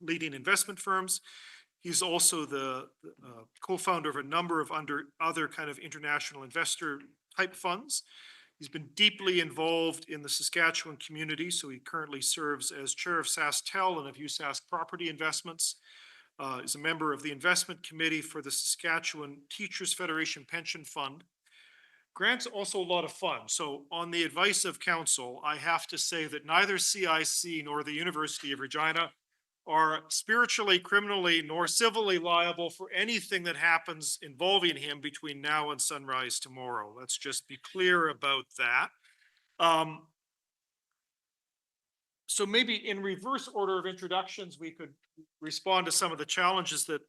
leading investment firms. He's also the co-founder of a number of other kind of international investor type funds. He's been deeply involved in the Saskatchewan community, so he currently serves as chair of SaskTel and of USask Property Investments. Is a member of the investment committee for the Saskatchewan Teachers Federation Pension Fund. Grant's also a lot of fun. So on the advice of counsel, I have to say that neither CIC nor the University of Regina are spiritually, criminally, nor civilly liable for anything that happens involving him between now and sunrise tomorrow. Let's just be clear about that. So maybe in reverse order of introductions, we could respond to some of the challenges that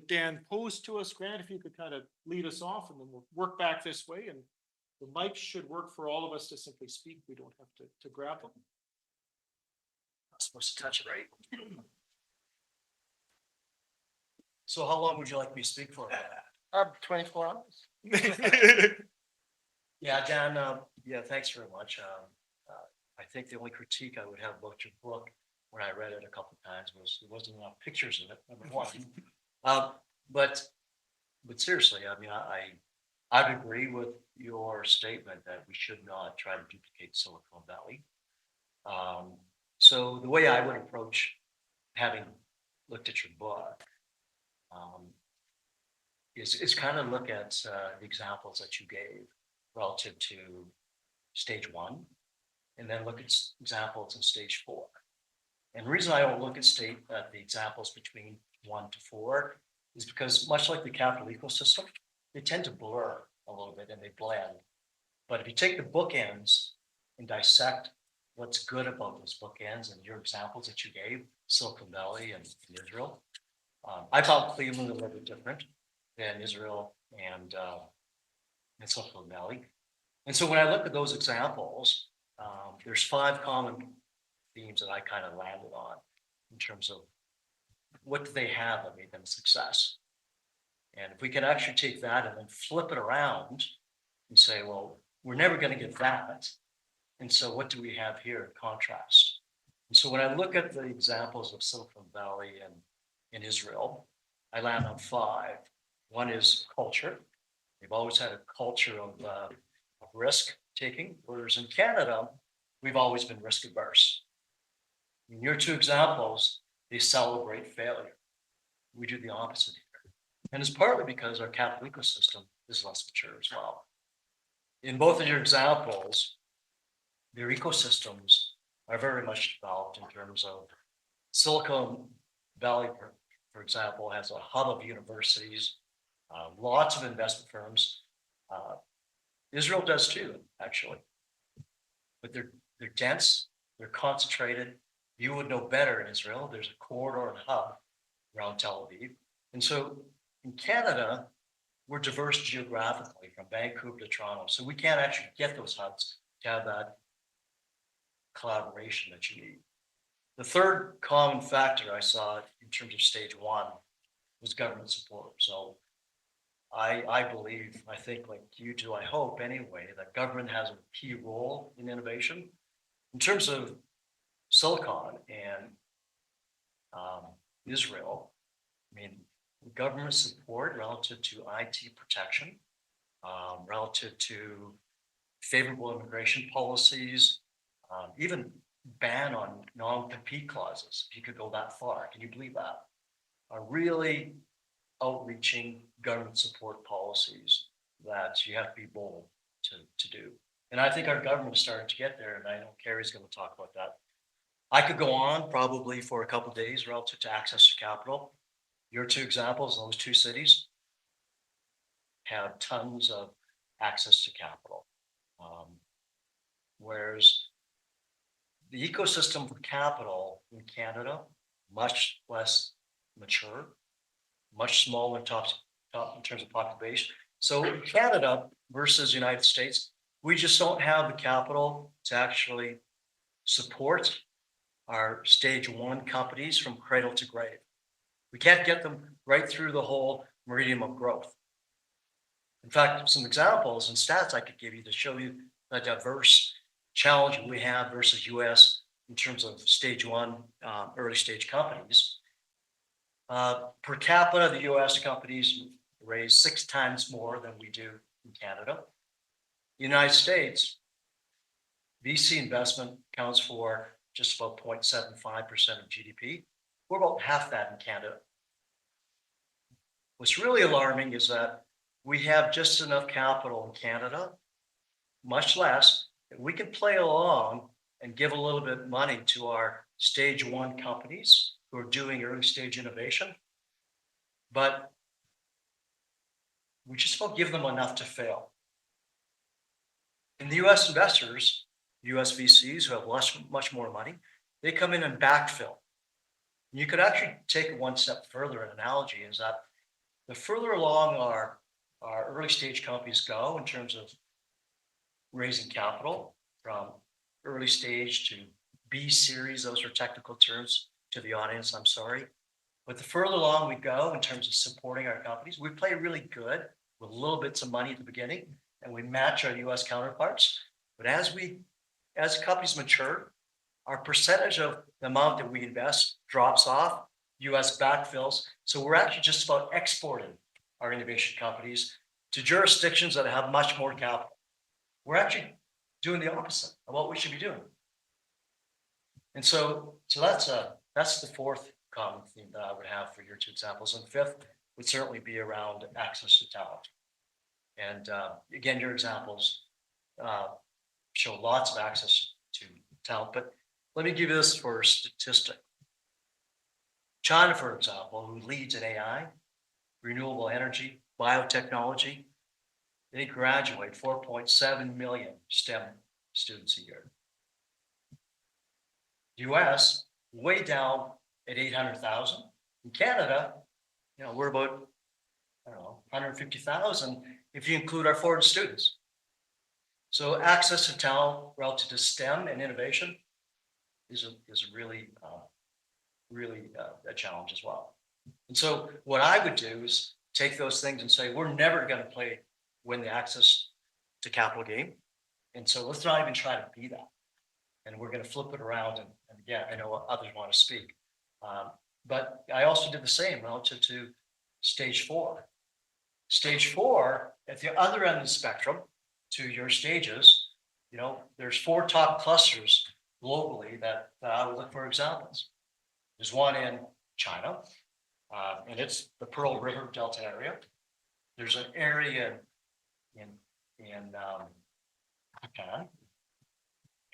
Dan posed to us. Grant, if you could kind of lead us off, and then we'll work back this way. And the mic should work for all of us to simply speak. We don't have to grab them. Not supposed to touch it, right? So how long would you like me to speak for? 24 hours. Yeah, Dan, yeah, thanks very much. I think the only critique I would have about your book when I read it a couple of times was there wasn't enough pictures in it, number one. But seriously, I mean, I'd agree with your statement that we should not try to duplicate Silicon Valley. So the way I would approach, having looked at your book, is kind of look at the examples that you gave relative to stage 1, and then look at examples in stage 4. And the reason I don't look at the examples between 1 to 4 is because, much like the capital ecosystem, they tend to blur a little bit and they blend. But if you take the bookends and dissect what's good about those bookends and your examples that you gave, Silicon Valley and Israel, I found Cleveland a little bit different than Israel and Silicon Valley. And so when I look at those examples, there's 5 common themes that I kind of landed on in terms of what do they have that made them a success. And if we can actually take that and then flip it around and say, well, we're never going to get that. And so what do we have here in contrast? And so when I look at the examples of Silicon Valley and in Israel, I land on 5. One is culture. They've always had a culture of risk taking, whereas in Canada, we've always been risk averse. In your 2 examples, they celebrate failure. We do the opposite here. And it's partly because our capital ecosystem is less mature as well. In both of your examples, their ecosystems are very much developed in terms of Silicon Valley, for example, has a hub of universities, lots of investment firms. Israel does too, actually. But they're dense, they're concentrated. You would know better in Israel. There's a corridor and hub around Tel Aviv. And so in Canada, we're diverse geographically from Vancouver to Toronto. So we can't actually get those hubs to have that collaboration that you need. The third common factor I saw in terms of stage 1 was government support. So I believe, I think like you do, I hope anyway, that government has a key role in innovation. In terms of Silicon and Israel, I mean, government support relative to IT protection, relative to favorable immigration policies, even ban on non-compete clauses, if you could go that far. Can you believe that? Are really outreaching government support policies that you have to be bold to do. And I think our government is starting to get there, and I know Kari's going to talk about that. I could go on probably for a couple of days relative to access to capital. Your 2 examples, those 2 cities have tons of access to capital. Whereas the ecosystem for capital in Canada, much less mature, much smaller in terms of population. So in Canada versus United States, we just don't have the capital to actually support our stage 1 companies from cradle to grave. We can't get them right through the whole meridian of growth. In fact, some examples and stats I could give you to show you the diverse challenge we have versus US in terms of stage 1 early stage companies. Per capita, the US companies raise 6 times more than we do in Canada. United States, VC investment accounts for just about 0.75% of GDP. We're about half that in Canada. What's really alarming is that we have just enough capital in Canada, much less, that we can play along and give a little bit of money to our stage 1 companies who are doing early stage innovation. But we just won't give them enough to fail. And the US investors, US VCs who have much more money, they come in and backfill. You could actually take it one step further. An analogy is that the further along our early stage companies go in terms of raising capital from early stage to B series, those are technical terms to the audience, I'm sorry. But the further along we go in terms of supporting our companies, we play really good with little bits of money at the beginning, and we match our US counterparts. But as companies mature, our percentage of the amount that we invest drops off, US backfills. So we're actually just about exporting our innovation companies to jurisdictions that have much more capital. We're actually doing the opposite of what we should be doing. And so that's the 4th common theme that I would have for your 2 examples. And 5th would certainly be around access to talent. And again, your examples show lots of access to talent, but let me give you this for a statistic. China, for example, who leads in AI, renewable energy, biotechnology, they graduate 4.7 million STEM students a year. US, way down at 800,000. In Canada, we're about, 150,000 if you include our foreign students. So access to talent relative to STEM and innovation is really a challenge as well. And so what I would do is take those things and say, we're never going to win the access to capital game. And so let's not even try to be that. And we're going to flip it around. And again, I know others want to speak. But I also did the same relative to stage 4. Stage 4, at the other end of the spectrum to your stages, there's 4 top clusters globally that I would look for examples. There's one in China, and it's the Pearl River Delta area. There's an area in Japan,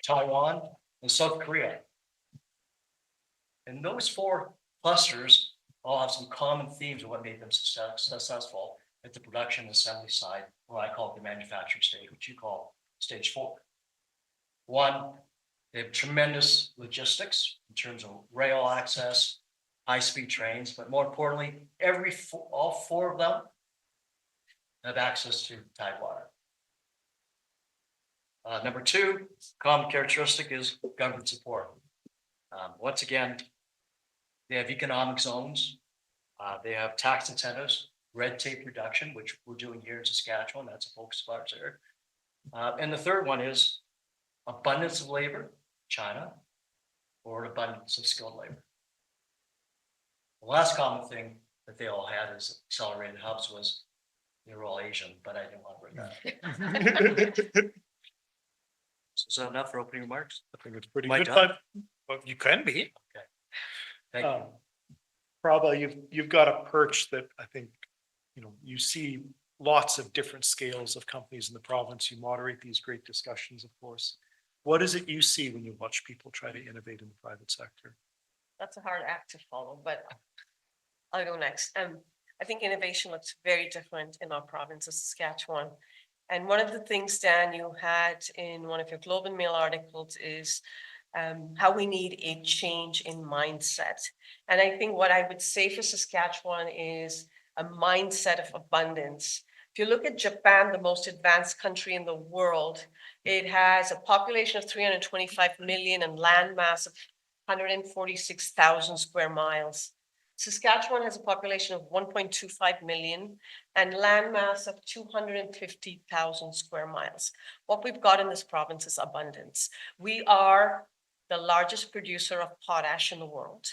Taiwan, and South Korea. And those 4 clusters all have some common themes of what made them successful at the production and assembly side, what I call the manufacturing stage, which you call stage 4. One, they have tremendous logistics in terms of rail access, high-speed trains, but more importantly, all 4 of them have access to tidewater. Number 2, common characteristic is government support. Once again, they have economic zones. They have tax incentives, red tape reduction, which we're doing here in Saskatchewan. That's a focus of ours here. And the 3rd one is abundance of labor, China, or an abundance of skilled labor. The last common thing that they all had is accelerated hubs was they were all Asian, but I didn't want to bring that up. So is that enough for opening remarks? I think it's pretty Am I good, done? but you can be. Okay. Thank you. Probably you've got a perch that I think, you see lots of different scales of companies in the province. You moderate these great discussions, of course. What is it you see when you watch people try to innovate in the private sector? That's a hard act to follow, but I'll go next. I think innovation looks very different in our province of Saskatchewan. And one of the things, Dan, you had in one of your Globe and Mail articles is how we need a change in mindset. And I think what I would say for Saskatchewan is a mindset of abundance. If you look at Japan, the most advanced country in the world, it has a population of 325 million and land mass of 146,000 square miles. Saskatchewan has a population of 1.25 million and land mass of 250,000 square miles. What we've got in this province is abundance. We are the largest producer of potash in the world.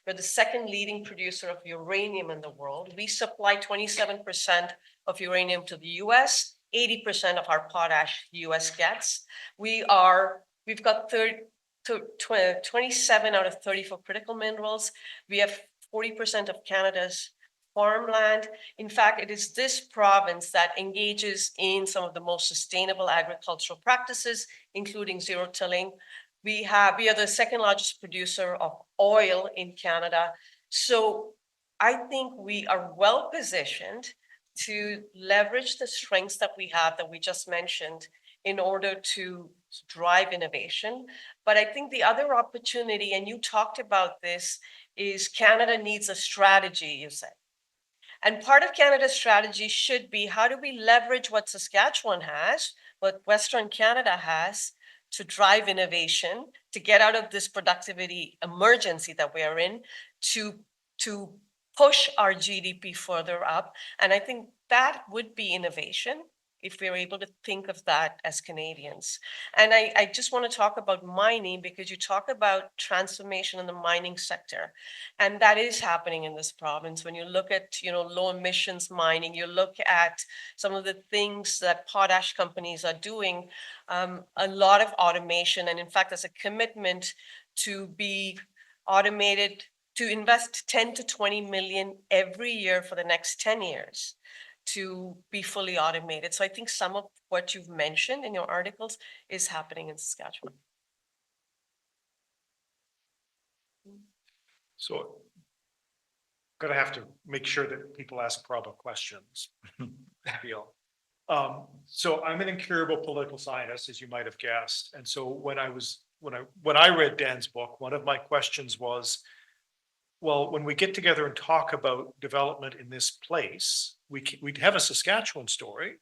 We're the second leading producer of uranium in the world. We supply 27% of uranium to the US, 80% of our potash the US gets. We've got 27 out of 34 critical minerals. We have 40% of Canada's farmland. In fact, it is this province that engages in some of the most sustainable agricultural practices, including zero tilling. We are the second largest producer of oil in Canada. So I think we are well positioned to leverage the strengths that we have that we just mentioned in order to drive innovation. But I think the other opportunity, and you talked about this, is Canada needs a strategy, you said. And part of Canada's strategy should be, how do we leverage what Saskatchewan has, what Western Canada has, to drive innovation, to get out of this productivity emergency that we are in, to push our GDP further up. And I think that would be innovation if we're able to think of that as Canadians. And I just want to talk about mining, because you talk about transformation in the mining sector. And that is happening in this province. When you look at, low emissions mining, you look at some of the things that potash companies are doing, a lot of automation. And in fact, there's a commitment to be automated, to invest 10 to 20 million every year for the next 10 years. To be fully automated. So I think some of what you've mentioned in your articles is happening in Saskatchewan. So gonna have to make sure that people ask proper questions. So I'm an incurable political scientist, as you might have guessed. And so when I read Dan's book, one of my questions was, well, when we get together and talk about development in this place, we'd have a Saskatchewan story,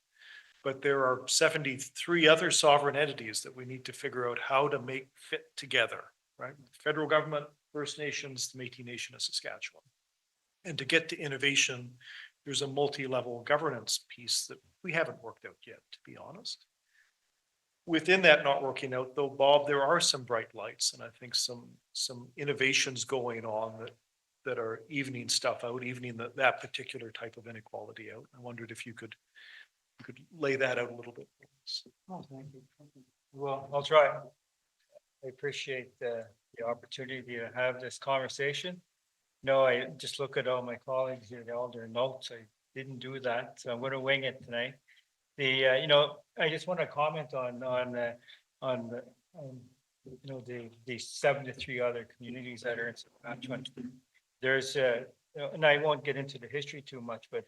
but there are 73 other sovereign entities that we need to figure out how to make fit together, right? Federal government, First Nations, the Métis Nation of Saskatchewan. And to get to innovation, there's a multi-level governance piece that we haven't worked out yet, to be honest. Within that not working out, though, Bob, there are some bright lights, and I think some innovations going on that are evening stuff out, evening that particular type of inequality out. I wondered if you could lay that out a little bit. Oh, thank you. Well, I'll try. I appreciate the opportunity to have this conversation. No, I just look at all my colleagues here, all their notes. I didn't do that, so I'm going to wing it tonight. I just want to comment on the 73 other communities that are in Saskatchewan. There's and I won't get into the history too much, but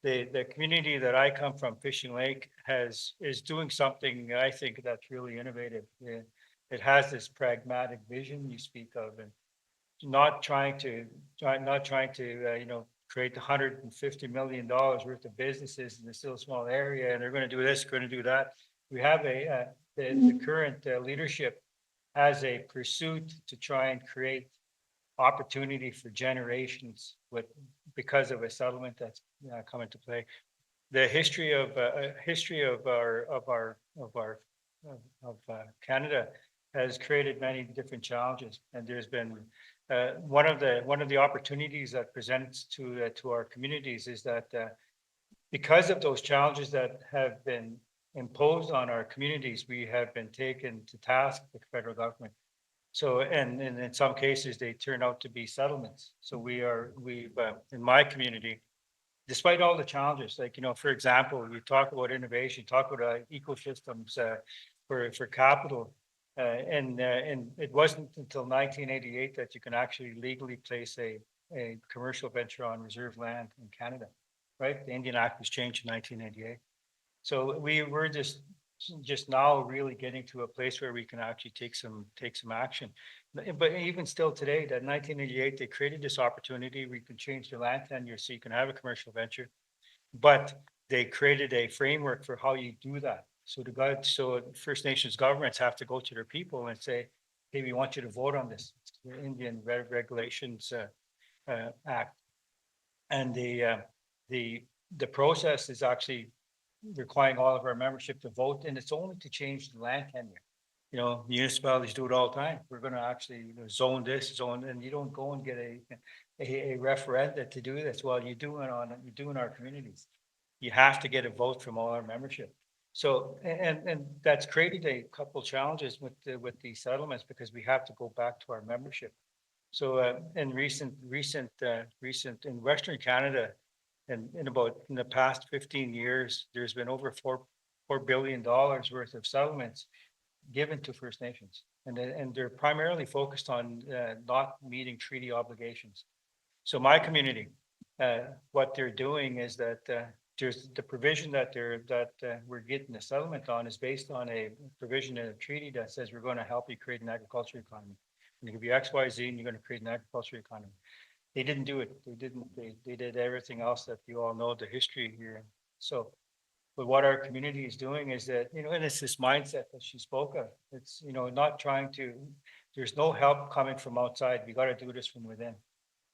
the community that I come from, Fishing Lake, is doing something I think that's really innovative. It has this pragmatic vision you speak of, and not trying to create $150 million worth of businesses in this still small area, and they're going to do this, going to do that. We have the current leadership has a pursuit to try and create opportunity for generations because of a settlement that's come into play. The history of Canada has created many different challenges, and there's been one of the opportunities that presents to our communities is that because of those challenges that have been imposed on our communities, we have been taken to task with the federal government. So, and in some cases, they turn out to be settlements. So we've in my community, despite all the challenges, for example, we talk about innovation, talk about ecosystems for capital, and it wasn't until 1988 that you can actually legally place a commercial venture on reserve land in Canada, right? The Indian Act was changed in 1988. So we're just now really getting to a place where we can actually take some action. But even still today, that 1988, they created this opportunity. We can change the land tenure so you can have a commercial venture. But they created a framework for how you do that. So so First Nations governments have to go to their people and say, hey, we want you to vote on this. It's the Indian Regulations Act. And the process is actually requiring all of our membership to vote, and it's only to change the land tenure. You know, municipalities do it all the time. We're gonna actually zone this, zone, and you don't go and get a referenda to do this. Well, you do in our communities. You have to get a vote from all our membership. So, and that's created a couple challenges with the settlements, because we have to go back to our membership. So in recent in Western Canada, and in the past 15 years, there's been over $4 billion worth of settlements given to First Nations, and they're primarily focused on not meeting treaty obligations. So my community, what they're doing is that there's the provision that we're getting a settlement on is based on a provision in a treaty that says we're going to help you create an agriculture economy. You can be X, Y, Z, and you're going to create an agriculture economy. They didn't do it. They did everything else that you all know the history here. So, but what our community is doing is that, and it's this mindset that she spoke of. It's, not trying to, there's no help coming from outside. We got to do this from within.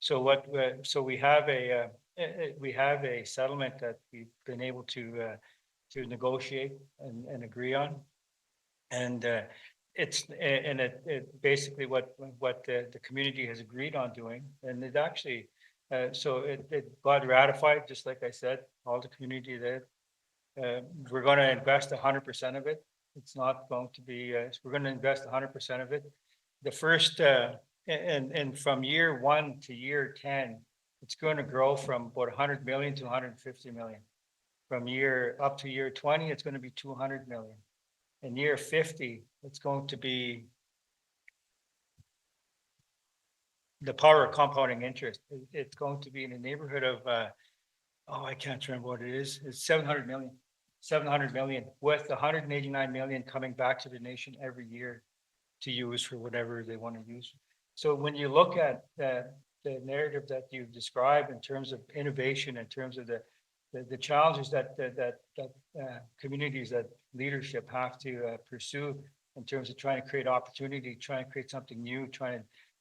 So so we have a settlement that we've been able to negotiate and agree on. And it basically what the community has agreed on doing, and it actually so it got ratified, just like I said, all the community there. We're going to invest 100% of it. It's not going to be. We're going to invest 100% of it. The first and from year 1 to year 10, it's going to grow from about 100 million to 150 million. From year up to year 20, it's going to be 200 million. In year 50, it's going to be the power of compounding interest. It's going to be in the neighborhood of, I can't remember what it is. It's 700 million, with 189 million coming back to the nation every year to use for whatever they want to use. So when you look at the narrative that you've described in terms of innovation, in terms of the challenges that communities, that leadership have to pursue in terms of trying to create opportunity, trying to create something new,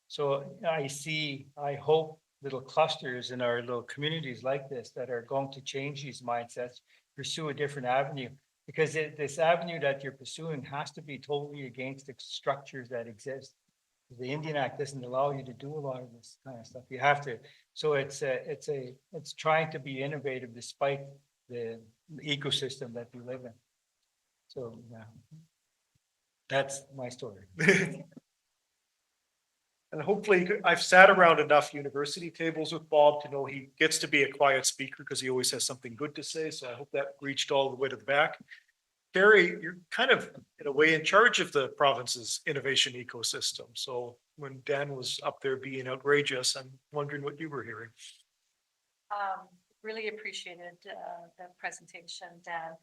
so I hope little clusters in our little communities like this that are going to change these mindsets, pursue a different avenue, because this avenue that you're pursuing has to be totally against the structures that exist. The Indian Act doesn't allow you to do a lot of this kind of stuff. You have to. So it's trying to be innovative despite the ecosystem that we live in. So yeah, that's my story. And hopefully, I've sat around enough university tables with Bob to know he gets to be a quiet speaker because he always has something good to say. So I hope that reached all the way to the back. Kari, you're kind of, in a way, in charge of the province's innovation ecosystem. So when Dan was up there being outrageous, I'm wondering what you were hearing. Really appreciated the presentation, Dan.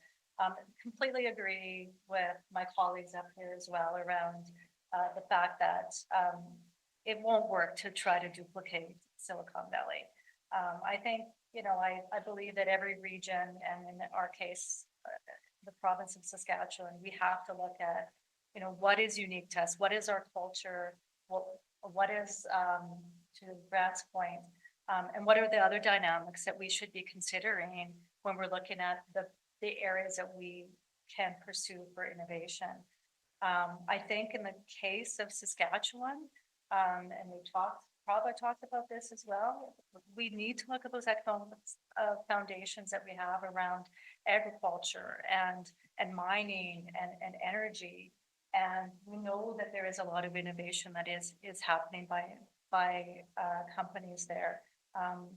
Completely agree with my colleagues up here as well around the fact that it won't work to try to duplicate Silicon Valley. I think, I believe that every region, and in our case, the province of Saskatchewan, we have to look at, what is unique to us? What is our culture? What is, to Brad's point, and what are the other dynamics that we should be considering when we're looking at the areas that we can pursue for innovation? I think in the case of Saskatchewan, and Prof talked about this as well, we need to look at those economic foundations that we have around agriculture and mining and energy. And we know that there is a lot of innovation that is happening by companies there.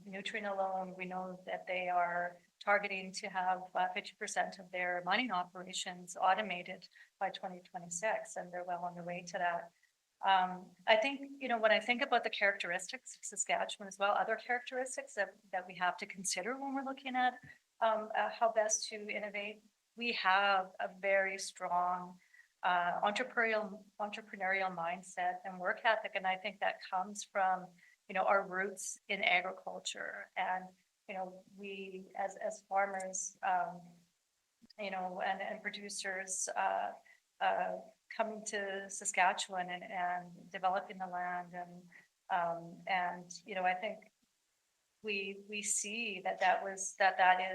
Nutrien alone, we know that they are targeting to have 50% of their mining operations automated by 2026, and they're well on their way to that. I think, when I think about the characteristics of Saskatchewan as well, other characteristics that we have to consider when we're looking at how best to innovate, we have a very strong entrepreneurial mindset and work ethic. And I think that comes from, our roots in agriculture. And, we as farmers, and producers coming to Saskatchewan and developing the land. And I think we see that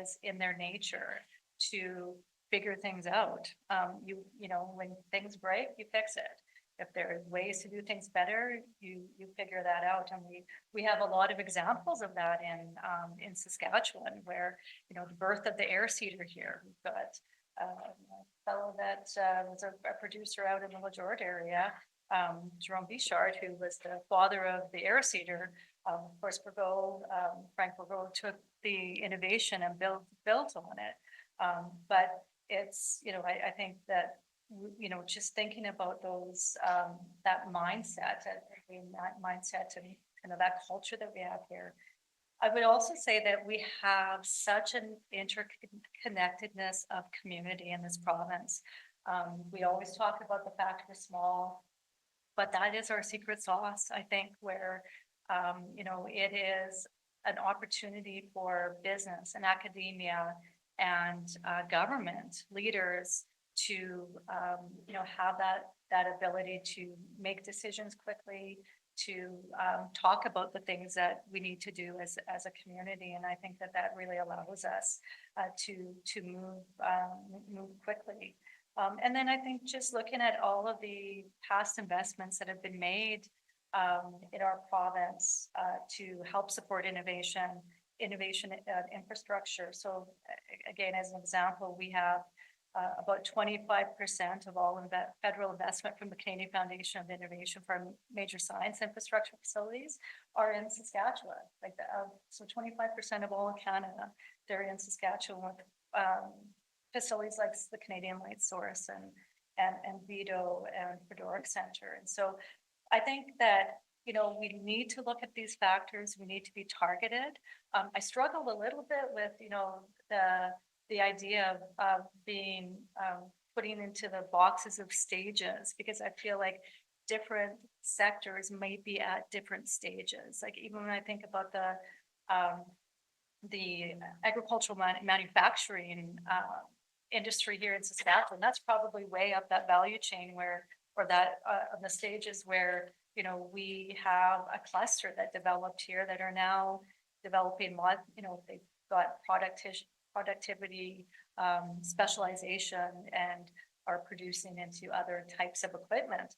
is in their nature to figure things out. When things break, you fix it. If there are ways to do things better, you figure that out. And we have a lot of examples of that in Saskatchewan, where, the birth of the air seeder here. We've got a fellow that was a producer out in the Lajord area, Jerome Bichard, who was the father of the air seeder. Of course, Frank Bourgault took the innovation and built on it. But it's, I think that, just thinking about those, that mindset and that culture that we have here. I would also say that we have such an interconnectedness of community in this province. We always talk about the fact we're small, but that is our secret sauce, I think, where, it is an opportunity for business and academia and government leaders to, have that ability to make decisions quickly, to talk about the things that we need to do as a community. And I think that really allows us to move quickly. And then I think just looking at all of the past investments that have been made in our province to help support innovation infrastructure. So again, as an example, we have about 25% of all federal investment from the Canadian Foundation of Innovation for major science infrastructure facilities are in Saskatchewan. So 25% of all of Canada, they're in Saskatchewan, with facilities like the Canadian Light Source and Vito and Fedoric Center. And so I think that, we need to look at these factors. We need to be targeted. I struggle a little bit with, the idea of being putting into the boxes of stages, because I feel like different sectors may be at different stages. Like even when I think about the agricultural manufacturing industry here in Saskatchewan, that's probably way up that value chain on the stages where, we have a cluster that developed here that are now developing, they've got productivity, specialization, and are producing into other types of equipment.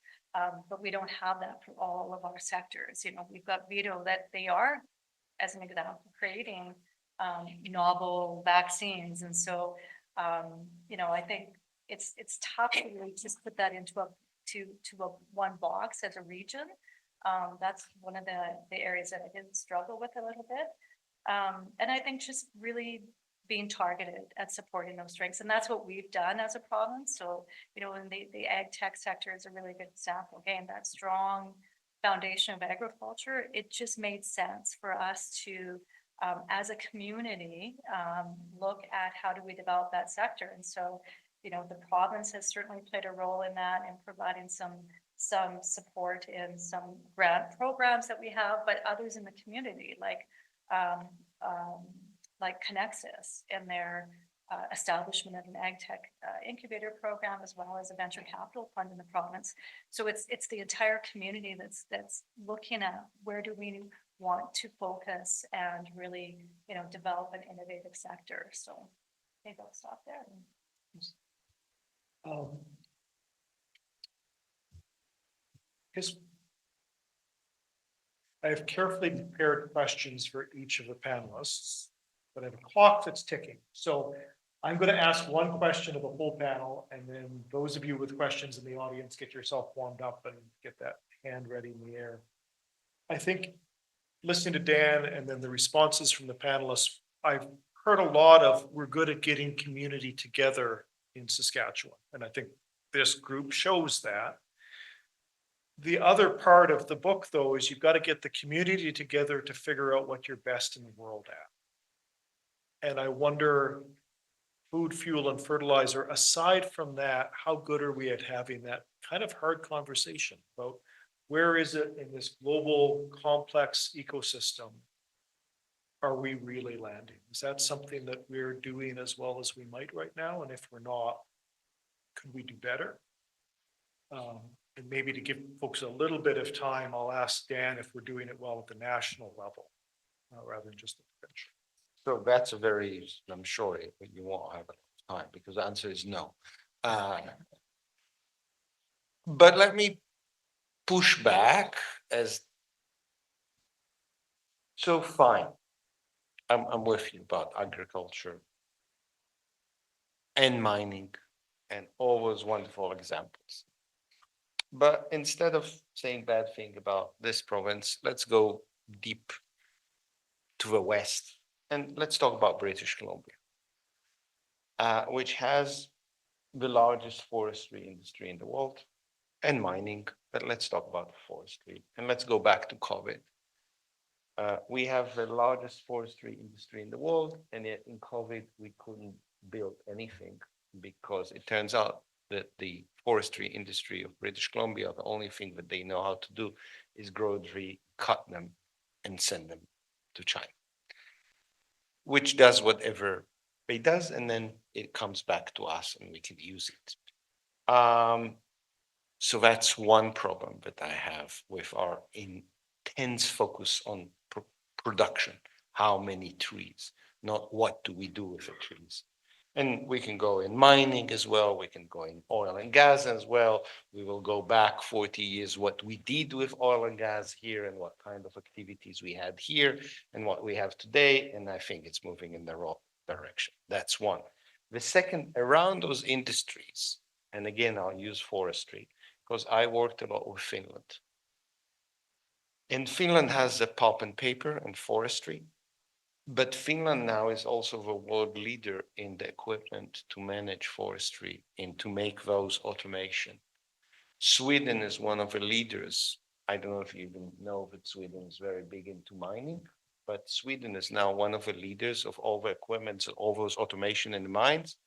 But we don't have that for all of our sectors. We've got Vito that they are, as an example, creating novel vaccines. And so, I think it's tough to really just put that into one box as a region. That's one of the areas that I did struggle with a little bit. And I think just really being targeted at supporting those strengths. And that's what we've done as a province. So, in the ag tech sector is a really good example. Again, that strong foundation of agriculture, it just made sense for us to, as a community, look at how do we develop that sector. And so, the province has certainly played a role in that and providing some support in some grant programs that we have, but others in the community, like Connexus and their establishment of an ag tech incubator program, as well as a venture capital fund in the province. So it's the entire community that's looking at where do we want to focus and really, develop an innovative sector. So maybe I'll stop there. I have carefully prepared questions for each of the panelists, but I have a clock that's ticking. So I'm going to ask one question of the whole panel, and then those of you with questions in the audience, get yourself warmed up and get that hand ready in the air. I think listening to Dan and then the responses from the panelists, I've heard a lot of we're good at getting community together in Saskatchewan. And I think this group shows that. The other part of the book, though, is you've got to get the community together to figure out what you're best in the world at. And I wonder, food, fuel, and fertilizer, aside from that, how good are we at having that kind of hard conversation about where is it in this global complex ecosystem? Are we really landing? Is that something that we're doing as well as we might right now? And if we're not, could we do better? And maybe to give folks a little bit of time, I'll ask Dan if we're doing it well at the national level, rather than just the provincial. So that's a very, I'm sure you won't have enough time because the answer is no. But let me push back as. So fine. I'm with you about agriculture and mining and all those wonderful examples. But instead of saying bad thing about this province, let's go deep to the west and let's talk about British Columbia, which has the largest forestry industry in the world and mining. But let's talk about forestry and let's go back to COVID. We have the largest forestry industry in the world, and yet in COVID, we couldn't build anything because it turns out that the forestry industry of British Columbia, the only thing that they know how to do is grow trees, cut them, and send them to China, which does whatever it does, and then it comes back to us and we can use it. So that's one problem that I have with our intense focus on production. How many trees, not what do we do with the trees. And we can go in mining as well. We can go in oil and gas as well. We will go back 40 years, what we did with oil and gas here and what kind of activities we had here and what we have today. And I think it's moving in the wrong direction. That's one. The second, around those industries, and again, I'll use forestry because I worked a lot with Finland. And Finland has the pulp and paper and forestry. But Finland now is also the world leader in the equipment to manage forestry and to make those automation. Sweden is one of the leaders. I don't know if you even know that Sweden is very big into mining, but Sweden is now one of the leaders of all the equipment, all those automation in the mines.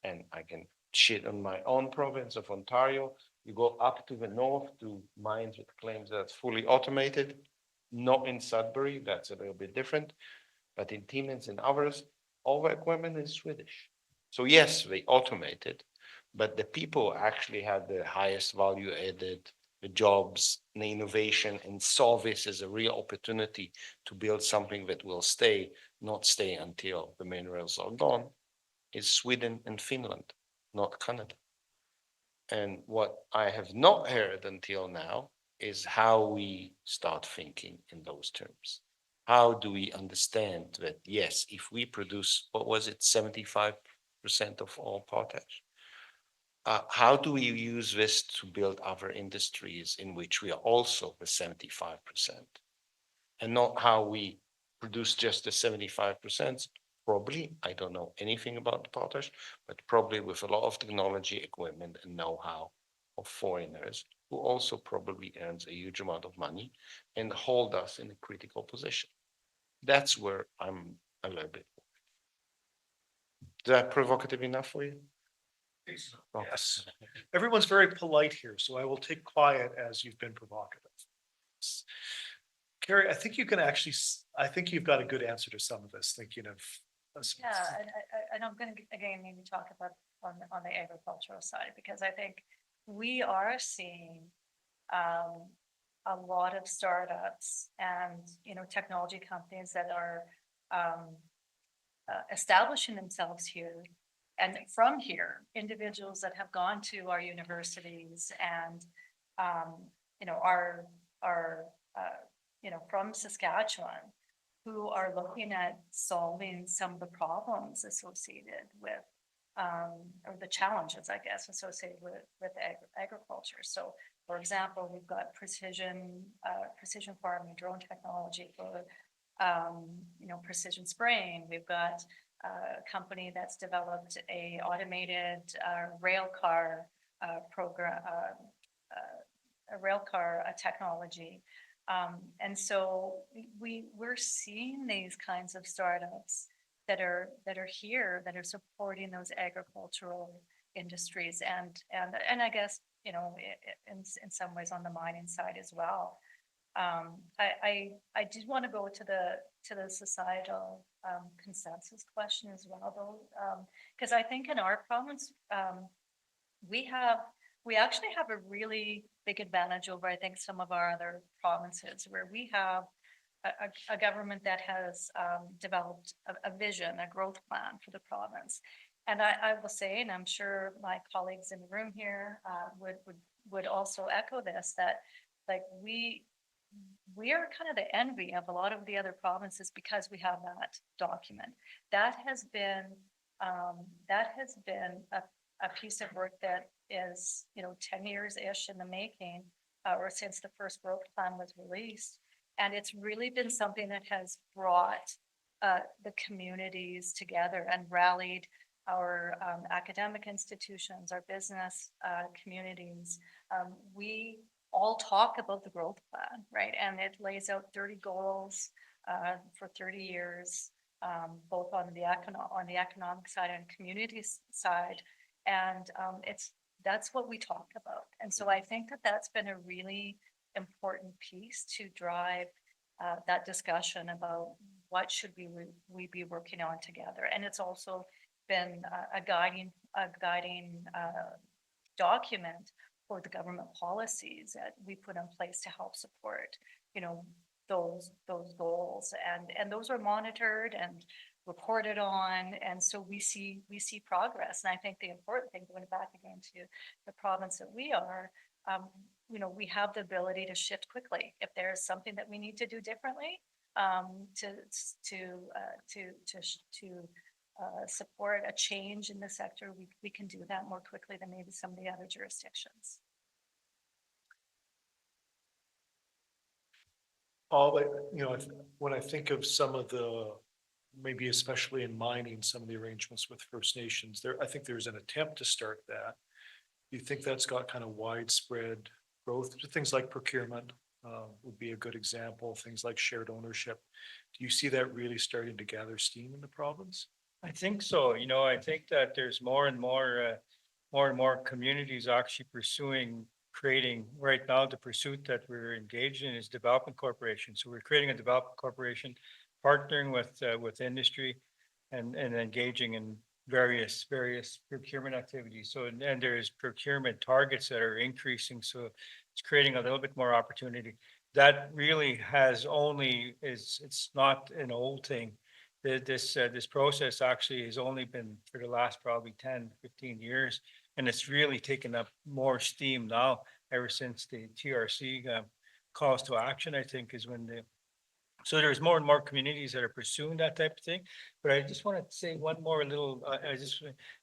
And I can shit on my own province of Ontario. You go up to the north to mines with claims that's fully automated, not in Sudbury, that's a little bit different. But in Timmins and others, all the equipment is Swedish. So yes, they automated, but the people actually had the highest value added, the jobs, the innovation, and saw this as a real opportunity to build something that will stay, not stay until the minerals are gone, is Sweden and Finland, not Canada. And what I have not heard until now is how we start thinking in those terms. How do we understand that, yes, if we produce, what was it, 75% of all potash? How do we use this to build other industries in which we are also the 75%? And not how we produce just the 75%. Probably, I don't know anything about the potash, but probably with a lot of technology, equipment, and know-how of foreigners who also probably earns a huge amount of money and hold us in a critical position. That's where I'm a little bit. Is that provocative enough for you? Yes. Everyone's very polite here, so I will take quiet as you've been provocative. Kari, I think you can actually, I think you've got a good answer to some of this, thinking of. Yeah, and I'm going to again maybe talk about on the agricultural side, because I think we are seeing a lot of startups and technology companies that are establishing themselves here, and from here, individuals that have gone to our universities and are from Saskatchewan, who are looking at solving some of the problems associated with, or the challenges, I guess, associated with agriculture. So, for example, we've got precision farming, drone technology for, precision spraying. We've got a company that's developed a automated rail car program, a rail car technology. And so we're seeing these kinds of startups that are here, that are supporting those agricultural industries and I guess, you know, in some ways on the mining side as well. I did want to go to the societal consensus question as well, though, because I think in our province, we actually have a really big advantage over, I think, some of our other provinces where we have a government that has developed a vision, a growth plan for the province. And I will say, and I'm sure my colleagues in the room here would also echo this, that like we are kind of the envy of a lot of the other provinces because we have that document. That has been a piece of work that is, you know, 10 years-ish in the making, or since the first growth plan was released. And it's really been something that has brought the communities together and rallied our academic institutions, our business communities. We all talk about the growth plan, right? And it lays out 30 goals for 30 years, both on the economic side and community side. And that's what we talk about. And so I think that that's been a really important piece to drive that discussion about what should we be working on together. And it's also been a guiding document for the government policies that we put in place to help support, you know, those goals. And those are monitored and reported on. And so we see progress. And I think the important thing, going back again to the province that we are, you know, we have the ability to shift quickly. If there's something that we need to do differently to support a change in the sector, we can do that more quickly than maybe some of the other jurisdictions. You know, when I think of some of the, maybe especially in mining, some of the arrangements with First Nations, I think there's an attempt to start that. Do you think that's got kind of widespread growth? Things like procurement would be a good example, things like shared ownership. Do you see that really starting to gather steam in the province? I think so. You know, I think that there's more and more communities actually creating right now. The pursuit that we're engaged in is development corporation. So we're creating a development corporation, partnering with industry and engaging in various procurement activities. So, and there's procurement targets that are increasing. So it's creating a little bit more opportunity. That really it's not an old thing. This process actually has only been for the last probably 10, 15 years. And it's really taken up more steam now ever since the TRC calls to action, I think, is when so there's more and more communities that are pursuing that type of thing. But I just want to say one more little,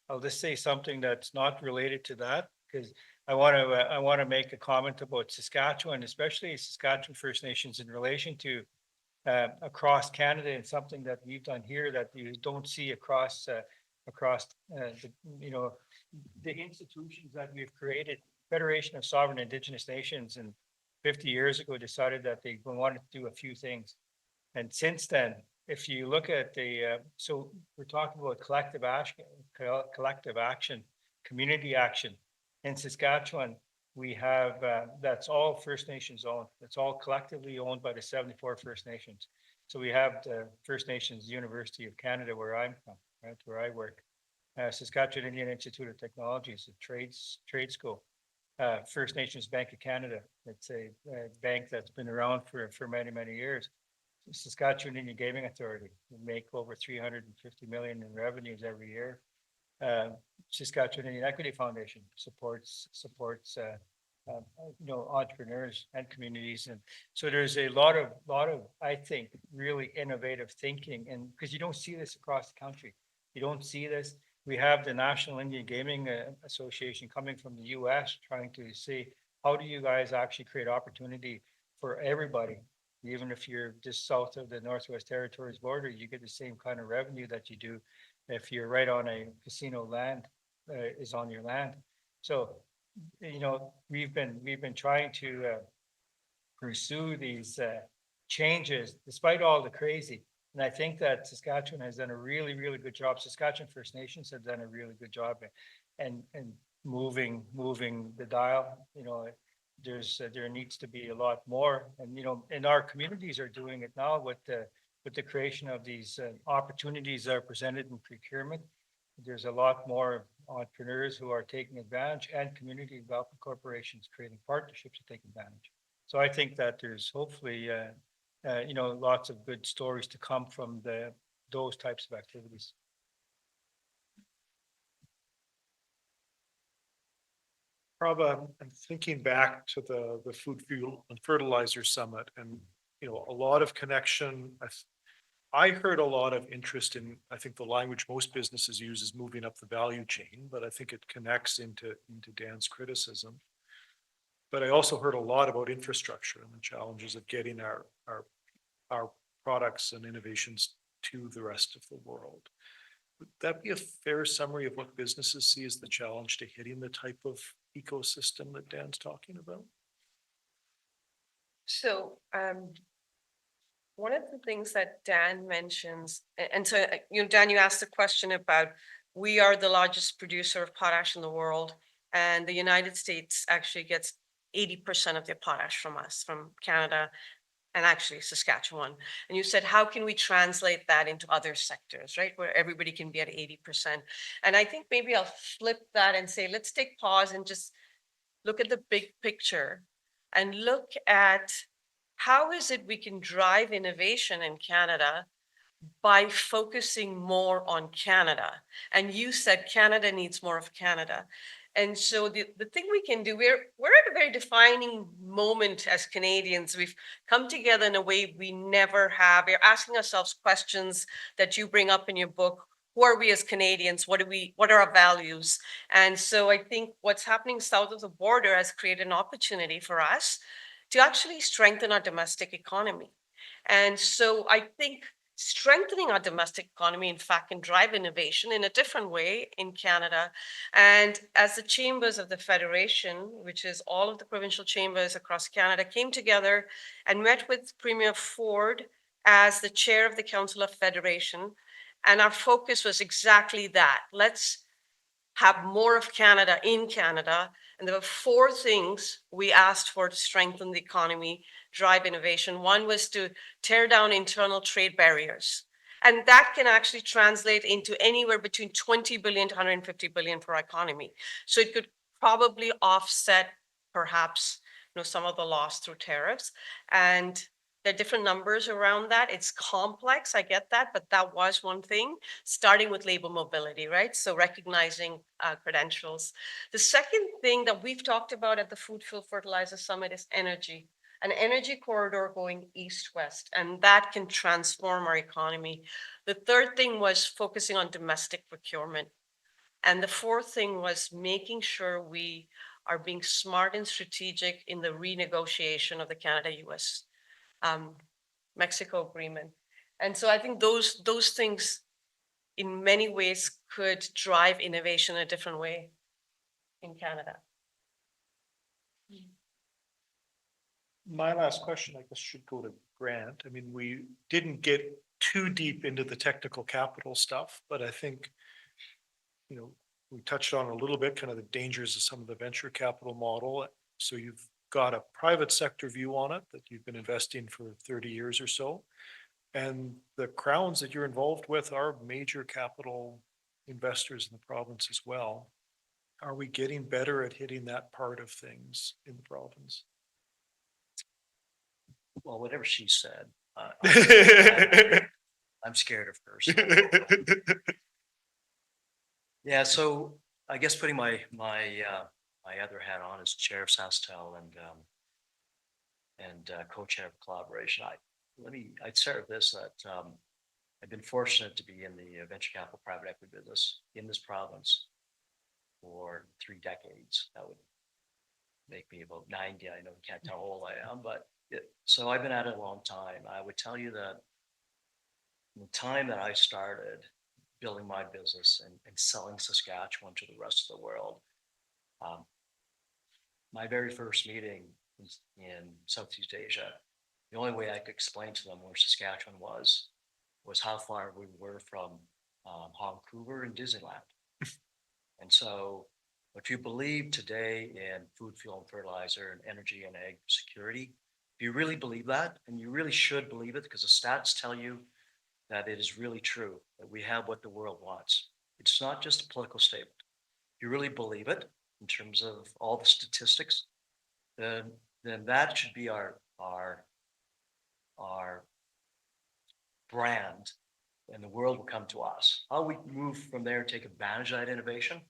I'll just say something that's not related to that, because I want to make a comment about Saskatchewan, especially Saskatchewan First Nations in relation to across Canada, and something that we've done here that you don't see across you know, the institutions that we've created. Federation of Sovereign Indigenous Nations, and 50 years ago decided that they wanted to do a few things. And since then, if you look at so we're talking about collective action, community action. In Saskatchewan, we have, that's all First Nations owned. It's all collectively owned by the 74 First Nations. So we have the First Nations University of Canada, where I'm from, right, where I work. Saskatchewan Indian Institute of Technology is a trade school. First Nations Bank of Canada, it's a bank that's been around for many, many years. Saskatchewan Indian Gaming Authority, we make over 350 million in revenues every year. Saskatchewan Indian Equity Foundation supports you know, entrepreneurs and communities. And so there's a lot of I think really innovative thinking, and because you don't see this across the country. You don't see this. We have the National Indian Gaming Association coming from the US trying to see, how do you guys actually create opportunity for everybody? Even if you're just south of the Northwest Territories border, you get the same kind of revenue that you do if you're right on a casino land, is on your land. So, you know, we've been trying to pursue these changes despite all the crazy. And I think that Saskatchewan has done a really, really good job. Saskatchewan First Nations have done a really good job and moving the dial, you know, there needs to be a lot more. And, you know, and our communities are doing it now with the creation of these opportunities that are presented in procurement. There's a lot more entrepreneurs who are taking advantage and community development corporations creating partnerships to take advantage. So I think that there's hopefully, you know, lots of good stories to come from those types of activities. Prof, I'm thinking back to the Food, Fuel and Fertilizer Summit and, you know, a lot of connection. I heard a lot of interest in, I think the language most businesses use is moving up the value chain, but I think it connects into Dan's criticism. But I also heard a lot about infrastructure and the challenges of getting our products and innovations to the rest of the world. Would that be a fair summary of what businesses see as the challenge to hitting the type of ecosystem that Dan's talking about? So, one of the things that Dan mentions, and so, you know, Dan, you asked the question about, we are the largest producer of potash in the world, and the United States actually gets 80% of their potash from us, from Canada, and actually Saskatchewan. And you said, how can we translate that into other sectors, right? Where everybody can be at 80%. And I think maybe I'll flip that and say, let's take pause and just look at the big picture and look at how is it we can drive innovation in Canada by focusing more on Canada. And you said Canada needs more of Canada. And so the thing we can do, we're at a very defining moment as Canadians. We've come together in a way we never have. We're asking ourselves questions that you bring up in your book. Who are we as Canadians? What are our values? And so I think what's happening south of the border has created an opportunity for us to actually strengthen our domestic economy. And so I think strengthening our domestic economy, in fact, can drive innovation in a different way in Canada. And as the chambers of the Federation, which is all of the provincial chambers across Canada, came together and met with Premier Ford as the chair of the Council of Federation. And our focus was exactly that. Let's have more of Canada in Canada. And there were 4 things we asked for to strengthen the economy, drive innovation. One was to tear down internal trade barriers. And that can actually translate into anywhere between 20 billion to 150 billion for our economy. So it could probably offset perhaps, you know, some of the loss through tariffs. And there are different numbers around that. It's complex, I get that, but that was one thing, starting with labor mobility, right? So recognizing credentials. The second thing that we've talked about at the Food, Fuel, Fertilizer Summit is energy, an energy corridor going east-west, and that can transform our economy. The third thing was focusing on domestic procurement. And the fourth thing was making sure we are being smart and strategic in the renegotiation of the Canada-US Mexico agreement. And so I think those things in many ways could drive innovation in a different way in Canada. My last question, I guess, should go to Grant. I mean, we didn't get too deep into the technical capital stuff, but I think, you know, we touched on a little bit kind of the dangers of some of the venture capital model. So you've got a private sector view on it that you've been investing for 30 years or so. And the crowns that you're involved with are major capital investors in the province as well. Are we getting better at hitting that part of things in the province? Well, whatever she said, I'm scared of her. So. Yeah, so I guess putting my other hat on as chair of SaskTel and co-chair of collaboration, I'd start with this, that I've been fortunate to be in the venture capital private equity business in this province for 3 decades. That would make me about 90. I know you can't tell how old I am, but so I've been at it a long time. I would tell you that the time that I started building my business and selling Saskatchewan to the rest of the world, my very first meeting in Southeast Asia, the only way I could explain to them where Saskatchewan was was how far we were from Vancouver and Disneyland. And so if you believe today in food, fuel, and fertilizer, and energy and ag security, if you really believe that, and you really should believe it, because the stats tell you that it is really true, that we have what the world wants. It's not just a political statement. If you really believe it, in terms of all the statistics, then that should be our brand, and the world will come to us. How we move from there, take advantage of that innovation,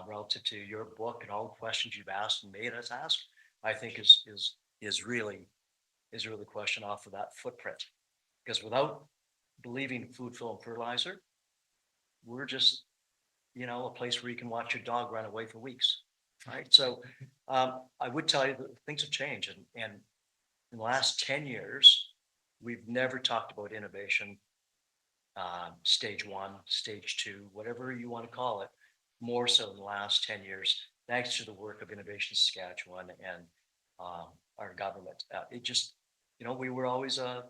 relative to your book and all the questions you've asked and made us ask, I think is really the question off of that footprint. Because without believing food, fuel, and fertilizer, we're just, a place where you can watch your dog run away for weeks, right? So I would tell you that things have changed, and in the last 10 years, we've never talked about innovation, stage 1, stage 2, whatever you want to call it, more so in the last 10 years, thanks to the work of Innovation Saskatchewan and our government. It just, we were always a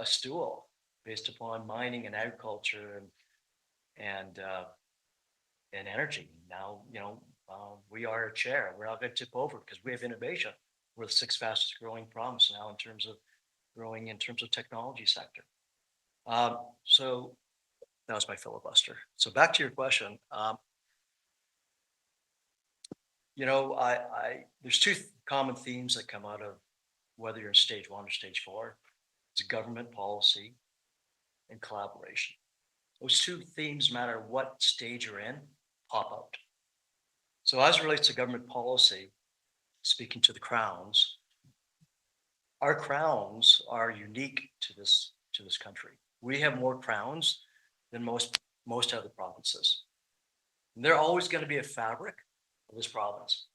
stool based upon mining and agriculture and energy. Now, we are a chair. We're not going to tip over because we have innovation. We're the 6th fastest growing province now in terms of technology sector. So that was my filibuster. So back to your question. There's 2 common themes that come out of whether you're in stage 1 or stage 4. It's government policy and collaboration. Those 2 themes, no matter what stage you're in, pop out. So as it relates to government policy, speaking to the crowns, our crowns are unique to this country. We have more crowns than most other provinces. And they're always going to be a fabric of this province.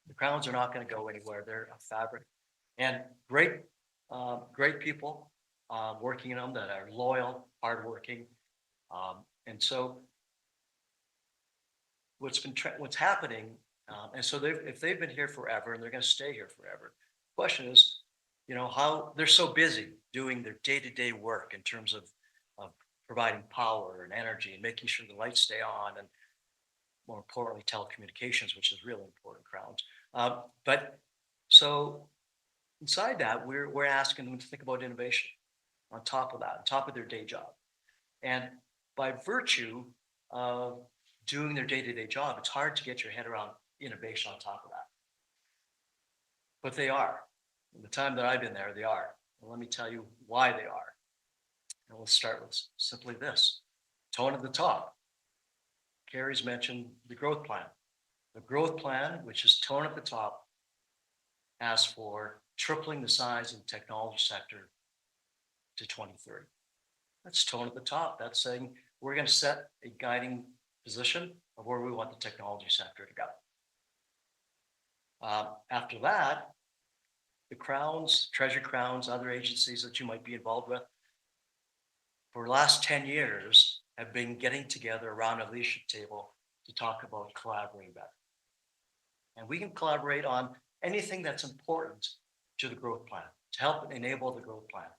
The crowns are not going to go anywhere. They're a fabric, and great people working in them that are loyal, hardworking, and so what's happening, and so if they've been here forever and they're going to stay here forever. The question is, how they're so busy doing their day-to-day work in terms of providing power and energy and making sure the lights stay on, and more importantly, telecommunications, which is really important, crowns. But so inside that, we're asking them to think about innovation on top of that, on top of their day job. And by virtue of doing their day-to-day job, it's hard to get your head around innovation on top of that. But they are. In the time that I've been there, they are. And let me tell you why they are. And let's start with simply this: tone at the top. Kari's mentioned the growth plan. The growth plan, which is tone at the top, asks for tripling the size of the technology sector to 2030. That's tone at the top. That's saying we're going to set a guiding position of where we want the technology sector to go. After that, the crowns, treasury crowns, other agencies that you might be involved with, for the last 10 years have been getting together around a leadership table to talk about collaborating better. And we can collaborate on anything that's important to the growth plan, to help enable the growth plan.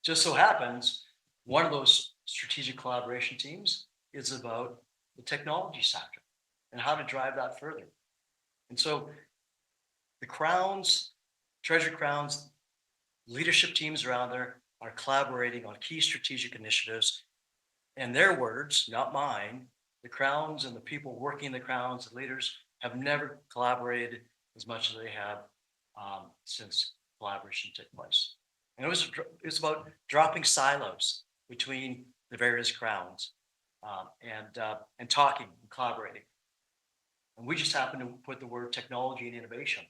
Just so happens, one of those strategic collaboration teams is about the technology sector and how to drive that further. And so the crowns, treasury crowns, leadership teams around there are collaborating on key strategic initiatives. And their words, not mine, the crowns and the people working the crowns, the leaders, have never collaborated as much as they have since collaboration took place. And it was about dropping silos between the various crowns and talking and collaborating. And we just happen to put the word technology and innovation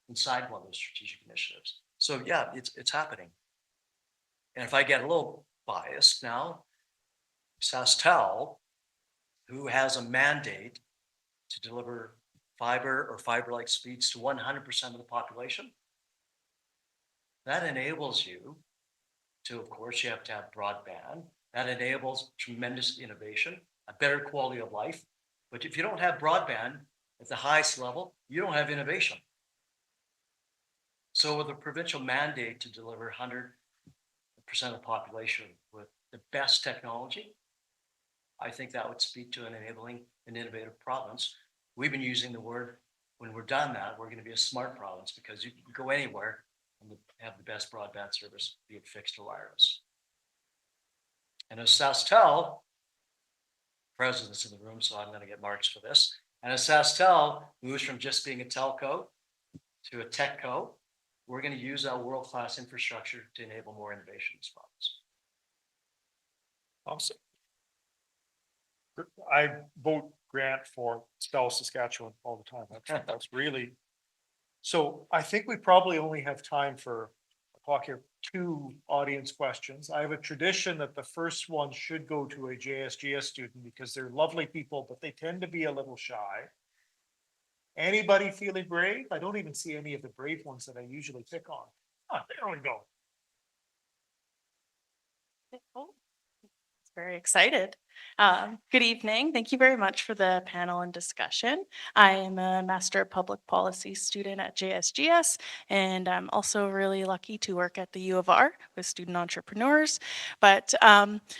inside one of those strategic initiatives. So yeah, it's happening. And if I get a little biased now, SaskTel, who has a mandate to deliver fiber or fiber-like speeds to 100% of the population, that enables you to, of course, you have to have broadband. That enables tremendous innovation, a better quality of life. But if you don't have broadband at the highest level, you don't have innovation. So with a provincial mandate to deliver of the population with the best technology, I think that would speak to an enabling and innovative province. We've been using the word, when we're done that, we're going to be a smart province because you can go anywhere and have the best broadband service, be it fixed or wireless. And as SaskTel, president's in the room, so I'm going to get marks for this. And as SaskTel moves from just being a telco to a techco, we're going to use our world-class infrastructure to enable more innovation in this province. Awesome. I vote Grant for South Saskatchewan all the time. That's really. So I think we probably only have time for, clock here, 2 audience questions. I have a tradition that the first one should go to a JSGS student because they're lovely people, but they tend to be a little shy. Anybody feeling brave? I don't even see any of the brave ones that I usually pick on. Oh, there we go. Oh, very excited. Good evening. Thank you very much for the panel and discussion. I am a Master of Public Policy student at JSGS, and I'm also really lucky to work at the U of R with student entrepreneurs. But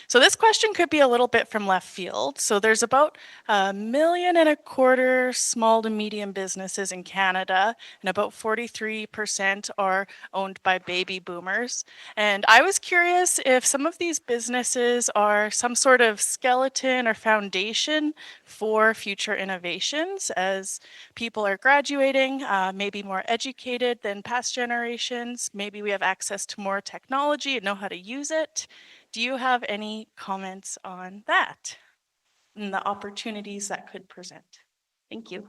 so this question could be a little bit from left field. So there's about 1.25 million small to medium businesses in Canada, and about 43% are owned by baby boomers. And I was curious if some of these businesses are some sort of skeleton or foundation for future innovations as people are graduating, maybe more educated than past generations. Maybe we have access to more technology and know how to use it. Do you have any comments on that and the opportunities that could present? Thank you.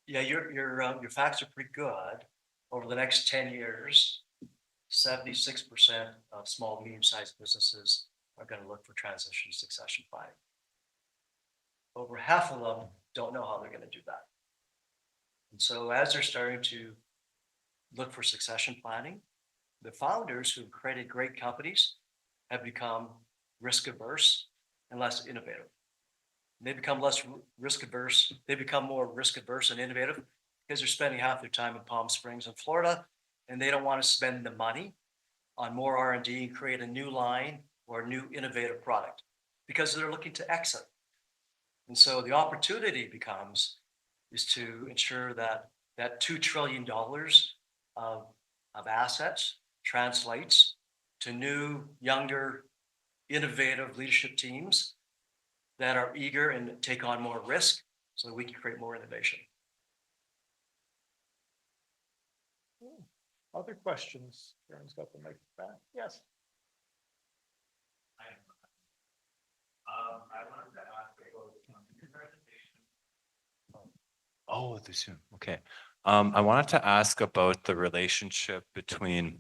Yeah, your facts are pretty good. Over the next 10 years, 76% of small, medium-sized businesses are going to look for transition succession planning. Over half of them don't know how they're going to do that. And so as they're starting to look for succession planning, the founders who created great companies have become risk averse and less innovative. They become less risk averse. They become more risk averse and innovative because they're spending half their time in Palm Springs and Florida, and they don't want to spend the money on more R&D and create a new line or a new innovative product because they're looking to exit. And so the opportunity is to ensure that that $2 trillion of assets translates to new, younger, innovative leadership teams that are eager and take on more risk so that we can create more innovation. Other questions? Karen's got the mic back. Yes. I wanted to ask about the presentation. Oh, the Zoom. Okay. I wanted to ask about the relationship between,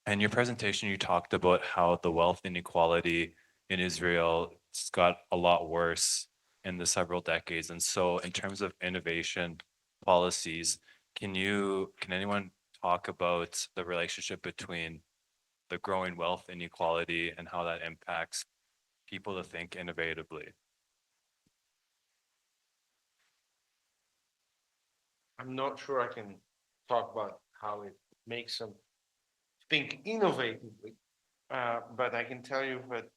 in your presentation, you talked about how the wealth inequality in Israel has got a lot worse in the several decades. And so in terms of innovation policies, can anyone talk about the relationship between the growing wealth inequality and how that impacts people to think innovatively? I'm not sure I can talk about how it makes them think innovatively, but I can tell you that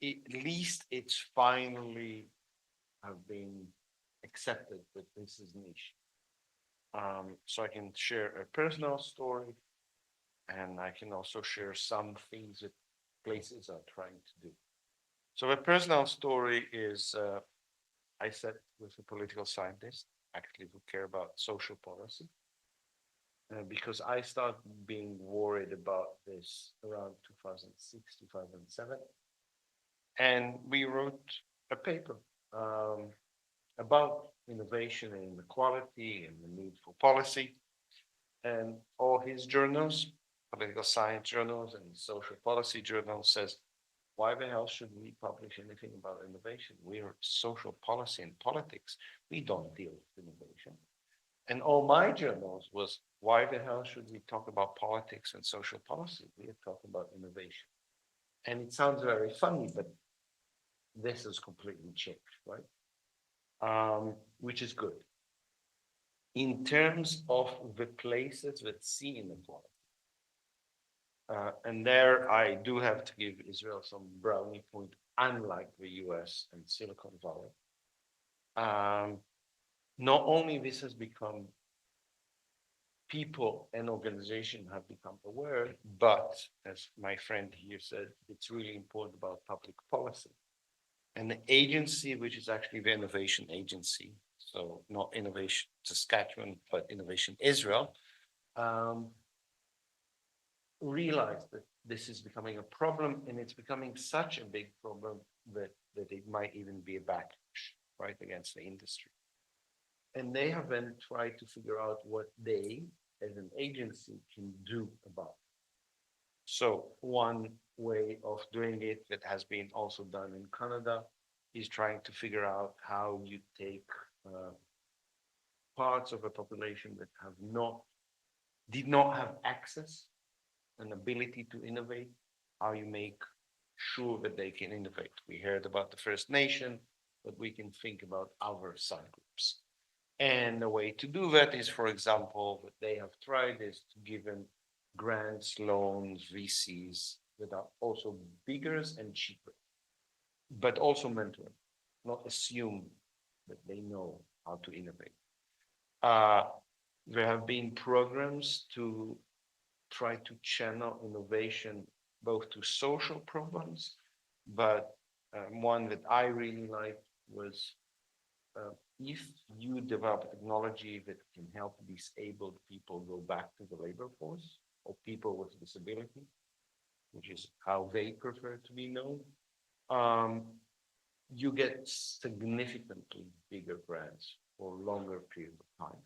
at least it's finally have been accepted that this is niche. So I can share a personal story, and I can also share some things that places are trying to do. So a personal story is I sat with a political scientist, actually, who care about social policy, because I started being worried about this around 2006, 2007. And we wrote a paper about innovation and inequality and the need for policy. And all his journals, political science journals and social policy journals, says, why the hell should we publish anything about innovation? We are social policy and politics. We don't deal with innovation. And all my journals was, why the hell should we talk about politics and social policy? We are talking about innovation. And it sounds very funny, but this has completely changed, right? Which is good. in terms of the places that see inequality. And there I do have to give Israel some brownie point, unlike the US and Silicon Valley. Not only this has become, people and organizations have become aware, but as my friend here said, it's really important about public policy. And the agency, which is actually the innovation agency, so not Innovation Saskatchewan, but Innovation Israel, realized that this is becoming a problem, and it's becoming such a big problem that it might even be a backlash, right, against the industry. And they have then tried to figure out what they, as an agency, can do about it. So one way of doing it that has been also done in Canada is trying to figure out how you take parts of a population that did not have access and ability to innovate, how you make sure that they can innovate. We heard about the First Nation, but we can think about other subgroups. And the way to do that is, for example, what they have tried is to give them grants, loans, VCs that are also bigger and cheaper, but also mentoring, not assume that they know how to innovate. There have been programs to try to channel innovation both to social problems, but one that I really liked was if you develop technology that can help disabled people go back to the labor force, or people with disability, which is how they prefer to be known, you get significantly bigger grants for a longer period of time.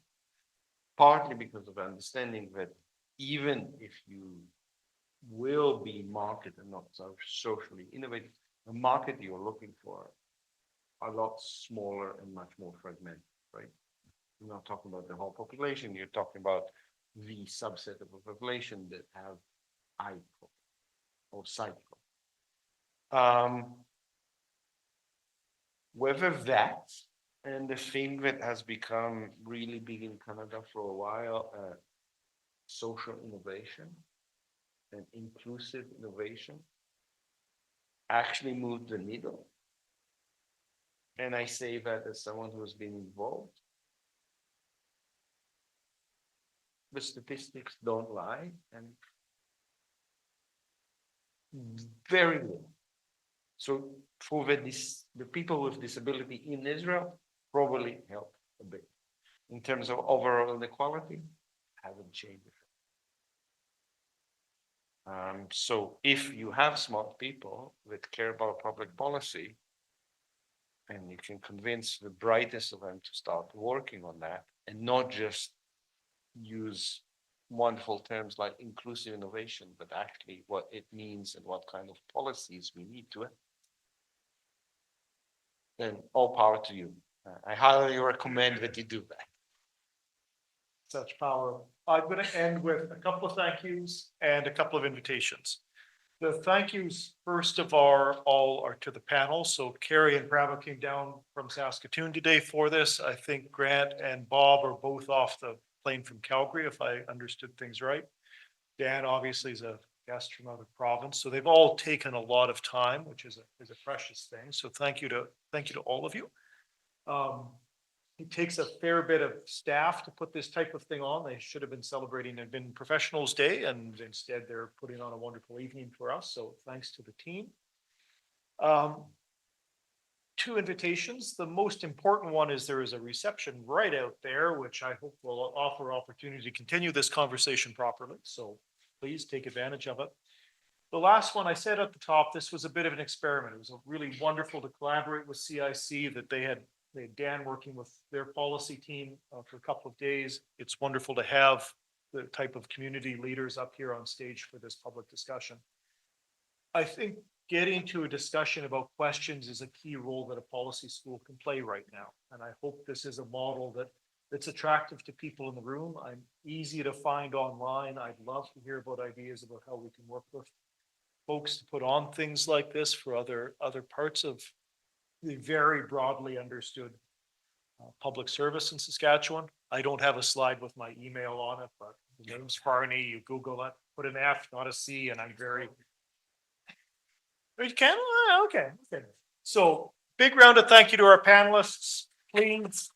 Partly because of understanding that even if you will be market and not socially innovative, the market you're looking for are a lot smaller and much more fragmented, right? You're not talking about the whole population, you're talking about the subset of a population that have eye problem or sight problem. Whether that and the thing that has become really big in Canada for a while, social innovation and inclusive innovation, actually moved the needle. And I say that as someone who has been involved. The statistics don't lie, and very little. So for the people with disability in Israel, probably helped a bit. In terms of overall inequality, hasn't changed. So if you have smart people that care about public policy, and you can convince the brightest of them to start working on that, and not just use wonderful terms like inclusive innovation, but actually what it means and what kind of policies we need to it, then all power to you. I highly recommend that you do that. Such power. I'm going to end with a couple of thank yous and a couple of invitations. The thank yous, first of all are to the panel. So Kari and Prof came down from Saskatoon today for this. I think Grant and Bob are both off the plane from Calgary, if I understood things right. Dan obviously is a guest from another province. So they've all taken a lot of time, which is a precious thing. So thank you to all of you. It takes a fair bit of staff to put this type of thing on. They should have been celebrating Admin Professionals Day, and instead they're putting on a wonderful evening for us. So thanks to the team. 2 invitations. The most important one is there is a reception right out there, which I hope will offer opportunity to continue this conversation properly. So please take advantage of it. The last one I said at the top, this was a bit of an experiment. It was really wonderful to collaborate with CIC, that they had Dan working with their policy team for a couple of days. It's wonderful to have the type of community leaders up here on stage for this public discussion. I think getting to a discussion about questions is a key role that a policy school can play right now. And I hope this is a model that's attractive to people in the room. I'm easy to find online. I'd love to hear about ideas about how we can work with folks to put on things like this for other parts of the very broadly understood public service in Saskatchewan. I don't have a slide with my email on it, but the name's Farney. You Google it, put an F, not a C, and I'm very. You can? Okay. So big round of thank you to our panelists. Please